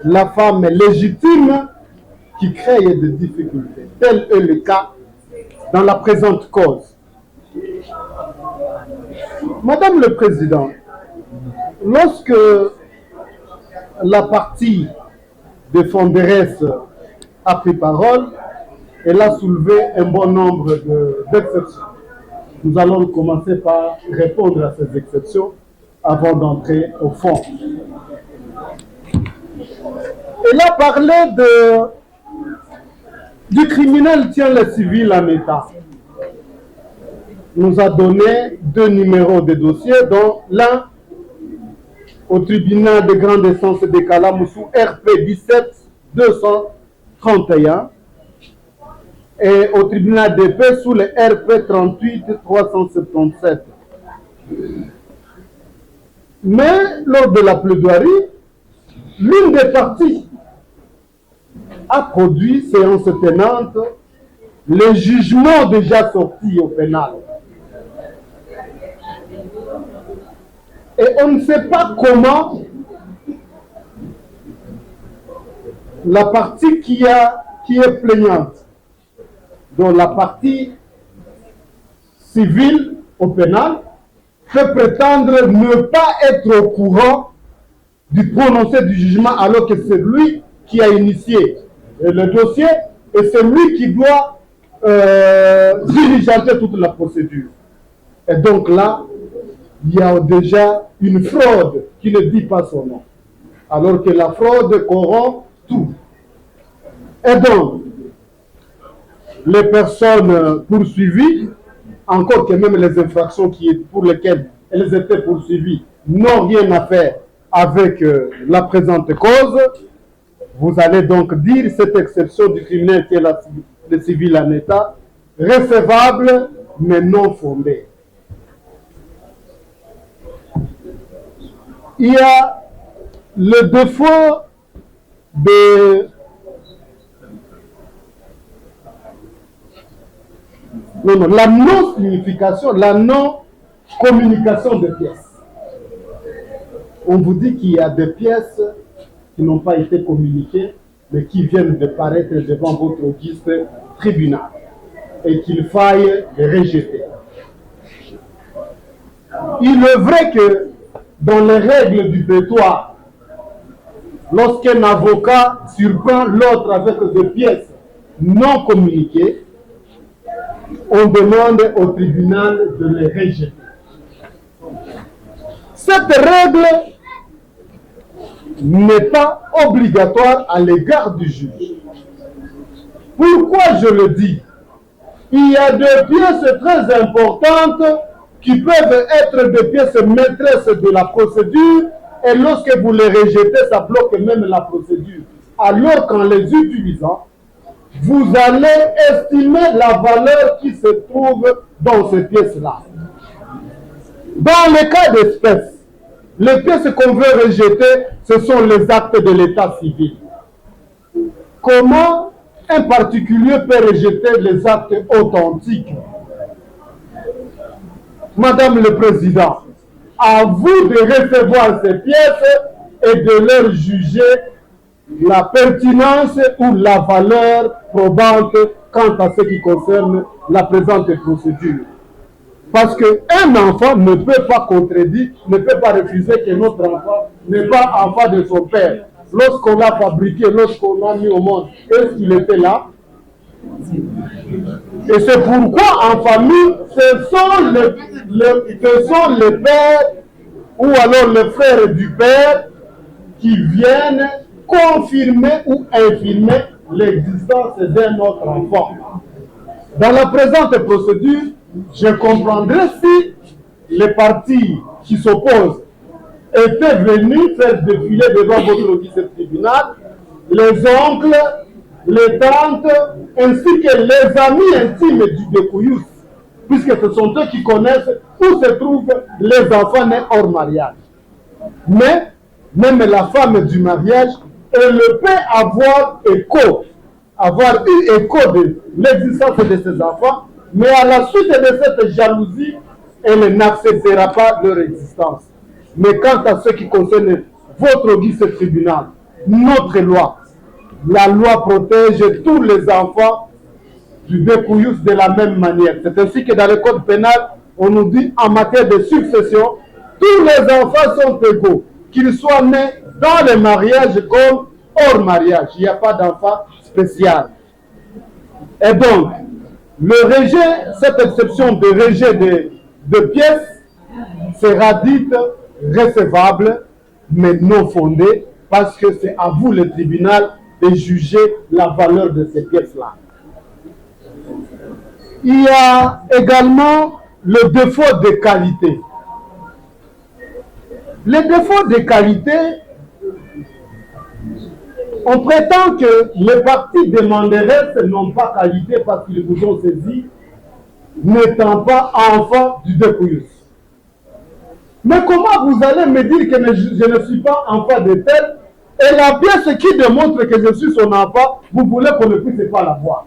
la femme légitime qui crée des difficultés. Tel est le cas dans la présente cause. Madame le Président, lorsque la partie défenderesse a pris parole. Elle a soulevé un bon nombre d'exceptions. Nous allons commencer par répondre à ces exceptions avant d'entrer au fond. Elle a parlé du criminel tient le civil en état. Nous a donné 2 numéros de dossier, dont l'un au tribunal de grande instance de Kalamoussou, RP 17 231, et au tribunal de paix sous le RP 38 377. Mais lors de la plaidoirie, l'une des parties a produit, séance tenante, le jugement déjà sorti au pénal. Et on ne sait pas comment la partie qui est plaignante, dont la partie civile au pénal, peut prétendre ne pas être au courant du prononcé du jugement alors que c'est lui qui a initié le dossier et c'est lui qui doit diligenter toute la procédure. Et donc là, il y a déjà une fraude qui ne dit pas son nom, alors que la fraude corrompt tout. Et donc, les personnes poursuivies, encore que même les infractions pour lesquelles elles étaient poursuivies, n'ont rien à faire avec la présente cause, vous allez donc dire cette exception du criminel qui est le civil en état, recevable mais non fondée. Il y a le défaut de la non-signification, la non-communication des pièces. On vous dit qu'il y a des pièces qui n'ont pas été communiquées, mais qui viennent de paraître devant votre auguste tribunal et qu'il faille les rejeter. Il est vrai que dans les règles du prétoire, lorsqu'un avocat surprend l'autre avec des pièces non communiquées, on demande au tribunal de les rejeter. Cette règle n'est pas obligatoire à l'égard du juge. Pourquoi je le dis? Il y a des pièces très importantes qui peuvent être des pièces maîtresses de la procédure et lorsque vous les rejetez, ça bloque même la procédure. Alors qu'en les utilisant, vous allez estimer la valeur qui se trouve dans ces pièces-là. Dans les cas d'espèce, les pièces qu'on veut rejeter, ce sont les actes de l'état civil. Comment un particulier peut rejeter les actes authentiques? Madame le Président, à vous de recevoir ces pièces et de leur juger la pertinence ou la valeur probante quant à ce qui concerne la présente procédure. Parce qu'un enfant ne peut pas contredire, ne peut pas refuser que notre enfant n'est pas enfant de son père. Lorsqu'on l'a fabriqué, lorsqu'on l'a mis au monde, est-ce qu'il était là? Et c'est pourquoi en famille, ce sont les pères ou alors les frères du père qui viennent confirmer ou infirmer l'existence d'un autre enfant. Dans la présente procédure, je comprendrais si les parties qui s'opposent étaient venus faire défiler devant votre auguste tribunal les oncles, les tantes, ainsi que les amis intimes du Découyous, puisque ce sont eux qui connaissent où se trouvent les enfants nés hors mariage. Mais même la femme du mariage, elle peut avoir eu écho de l'existence de ses enfants, mais à la suite de cette jalousie, elle n'acceptera pas leur existence. Mais quant à ce qui concerne votre auguste tribunal, notre loi, la loi protège tous les enfants du Découyous de la même manière. C'est ainsi que dans le code pénal, on nous dit en matière de succession, tous les enfants sont égaux. qu'il soit né dans le mariage comme hors mariage. Il n'y a pas d'enfant spécial. Et donc, le rejet, cette exception de rejet de pièces sera dite recevable, mais non fondée, parce que c'est à vous, le tribunal, de juger la valeur de ces pièces-là. Il y a également le défaut de qualité. Les défauts de qualité, on prétend que les parties demanderesses n'ont pas qualité parce qu'ils vous ont saisi n'étant pas enfants du dépouillus. Mais comment vous allez me dire que je ne suis pas enfant de tel, et la pièce qui démontre que je suis son enfant, vous voulez qu'on ne puisse pas la voir?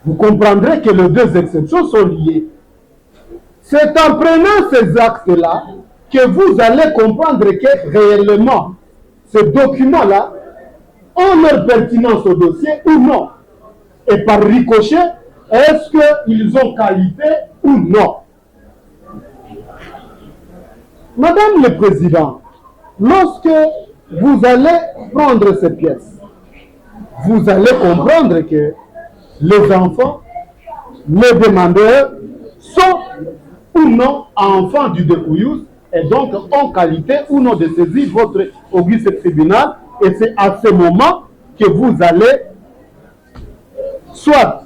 Vous comprendrez que les deux exceptions sont liées. C'est en prenant ces actes-là que vous allez comprendre que réellement, ces documents-là ont leur pertinence au dossier ou non. Et par ricochet, est-ce qu'ils ont qualité ou non? Madame le Président, lorsque vous allez prendre ces pièces, vous allez comprendre que les enfants, les demandeurs, sont ou non enfants du dépouillus et donc en qualité ou non de saisir votre auguste tribunal. Et c'est à ce moment que vous allez soit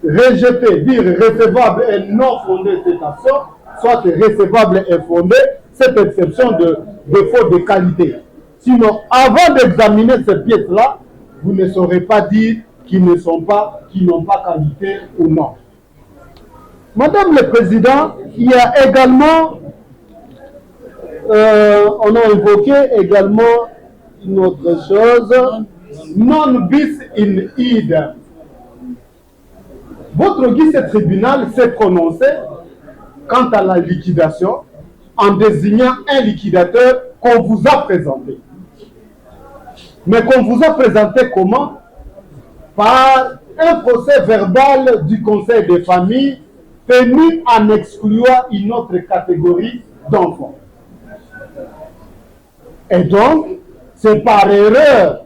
rejeter, dire recevable et non fondé cette action, soit recevable et fondé cette exception de défaut de qualité. Sinon, avant d'examiner ces pièces-là, vous ne saurez pas dire qu'ils n'ont pas qualité ou non. Madame le Président, il y a également, on a évoqué également une autre chose, non bis in idem. Votre auguste tribunal s'est prononcé quant à la liquidation en désignant un liquidateur qu'on vous a présenté. Mais qu'on vous a présenté comment? Par un procès verbal du Conseil des familles tenu en excluant une autre catégorie d'enfants. Et donc, c'est par erreur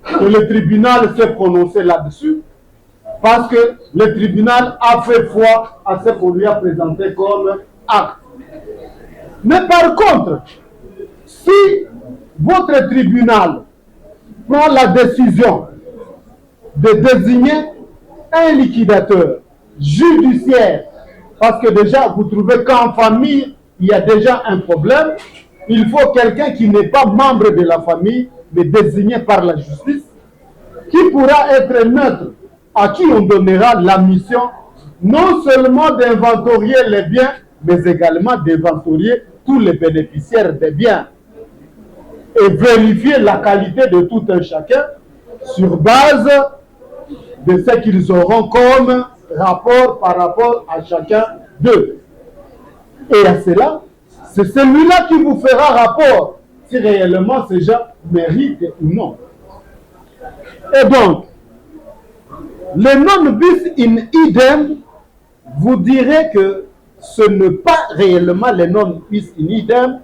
que le tribunal s'est prononcé là-dessus, parce que le tribunal a fait foi à ce qu'on lui a présenté comme acte. Mais par contre, si votre tribunal prend la décision de désigner un liquidateur judiciaire, parce que déjà vous trouvez qu'en famille, il y a déjà un problème, il faut quelqu'un qui n'est pas membre de la famille, mais désigné par la justice, qui pourra être neutre, à qui on donnera la mission non seulement d'inventorier les biens, mais également d'inventorier tous les bénéficiaires des biens et vérifier la qualité de tout un chacun sur base de ce qu'ils auront comme rapport par rapport à chacun d'eux. Et à cela, c'est celui-là qui vous fera rapport si réellement ces gens méritent ou non. Et donc, le non bis in idem, vous direz que ce n'est pas réellement le non bis in idem,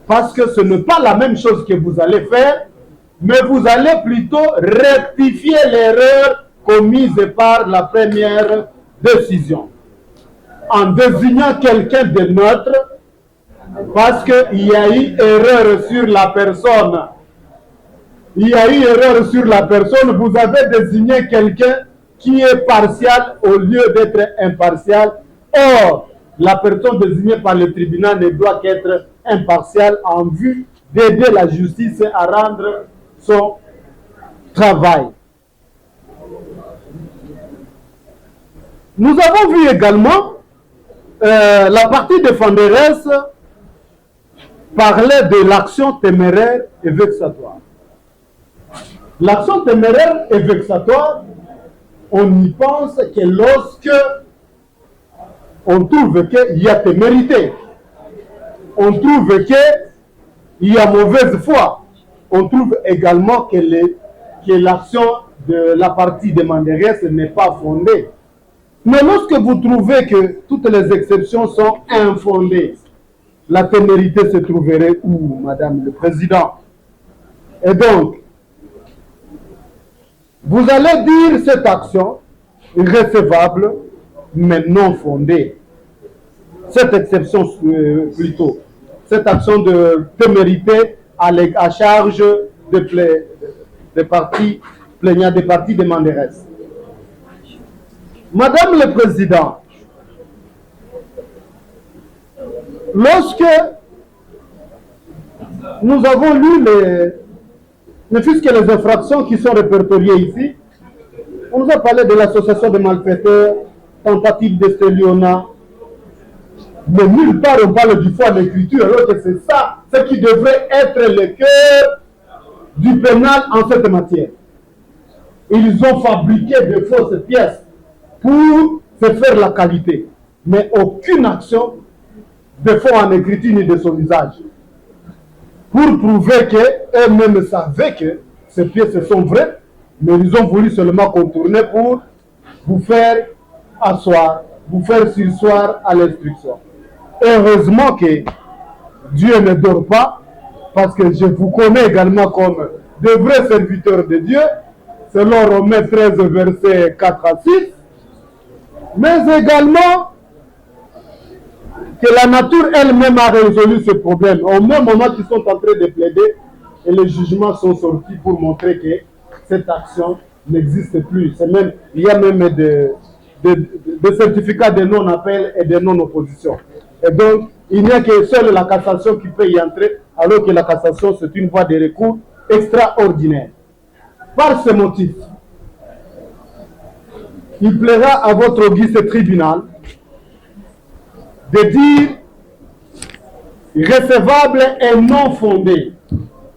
parce que ce n'est pas la même chose que vous allez faire, mais vous allez plutôt rectifier l'erreur commise par la première décision, en désignant quelqu'un de neutre, parce qu'il y a eu erreur sur la personne. Il y a eu erreur sur la personne, vous avez désigné quelqu'un qui est partial au lieu d'être impartial. Or, la personne désignée par le tribunal ne doit qu'être impartiale en vue d'aider la justice à rendre son travail. Nous avons vu également la partie défenderesse parler de l'action téméraire et vexatoire. L'action téméraire et vexatoire, on y pense que lorsque on trouve qu'il y a témérité, on trouve qu'il y a mauvaise foi, on trouve également que l'action de la partie demanderesse n'est pas fondée. Mais lorsque vous trouvez que toutes les exceptions sont infondées, la témérité se trouverait où, Madame le Président? Et donc, vous allez dire cette action irrécevable, mais non fondée. Cette exception, plutôt, cette action de témérité à charge des partis plaignants, des partis demanderesses. Madame le Président, lorsque nous avons lu ne fût-ce que les infractions qui sont répertoriées ici, on nous a parlé de l'association de malfaiteurs, tentative d'estélionnat, mais nulle part on parle du faux en écriture, alors que c'est ça, ce qui devrait être le cœur du pénal en cette matière. Ils ont fabriqué de fausses pièces pour se faire la qualité, mais aucune action de faux en écriture ni de son usage. Pour prouver qu'eux-mêmes savaient que ces pièces sont vraies, mais ils ont voulu seulement contourner pour vous faire asseoir, vous faire surseoir à l'instruction. Heureusement que Dieu ne dort pas, parce que je vous connais également comme de vrais serviteurs de Dieu, selon Romains 13, versets 4 à 6, mais également que la nature elle-même a résolu ce problème. Au même moment qu'ils sont en train de plaider, et les jugements sont sortis pour montrer que cette action n'existe plus. Il y a même des certificats de non-appel et de non-opposition. Et donc, il n'y a que seule la cassation qui peut y entrer, alors que la cassation, c'est une voie de recours extraordinaire. Par ce motif, il plaira à votre auguste tribunal de dire recevable et non fondé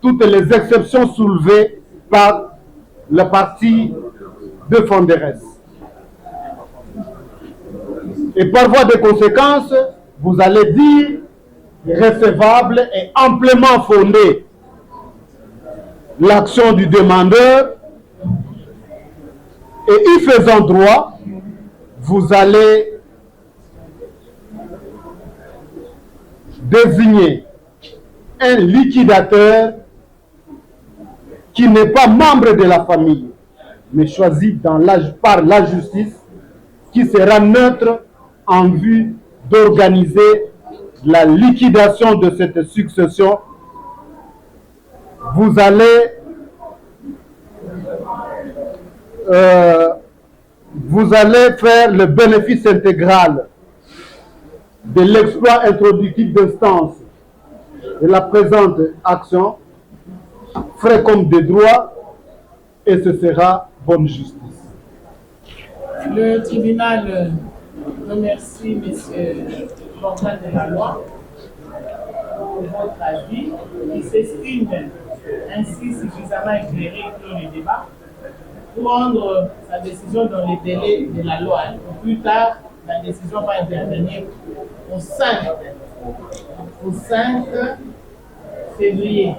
toutes les exceptions soulevées par le parti de Fonderesse. Et par voie de conséquence, vous allez dire recevable et amplement fondé l'action du demandeur, et y faisant droit, vous allez désigner un liquidateur qui n'est pas membre de la famille, mais choisi par la justice, qui sera neutre en vue d'organiser la liquidation de cette succession. Vous allez faire le bénéfice intégral de l'exploit introductif d'instance de la présente action, frais comme des droits, et ce sera bonne justice. Le tribunal remercie M. Fontaine de la Loi pour votre avis, qui s'estime ainsi suffisamment éclairé dans le débat pour rendre sa décision dans les délais de la loi. Plus tard, la décision va intervenir au 5 février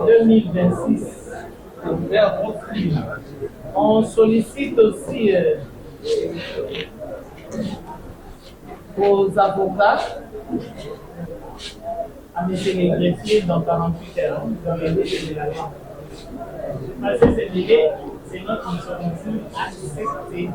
2026. On sollicite aussi aux avocats, à M. les greffiers dans 48 heures, dans les délais de la loi. Parce que ces délais, c'est notre mission acceptée.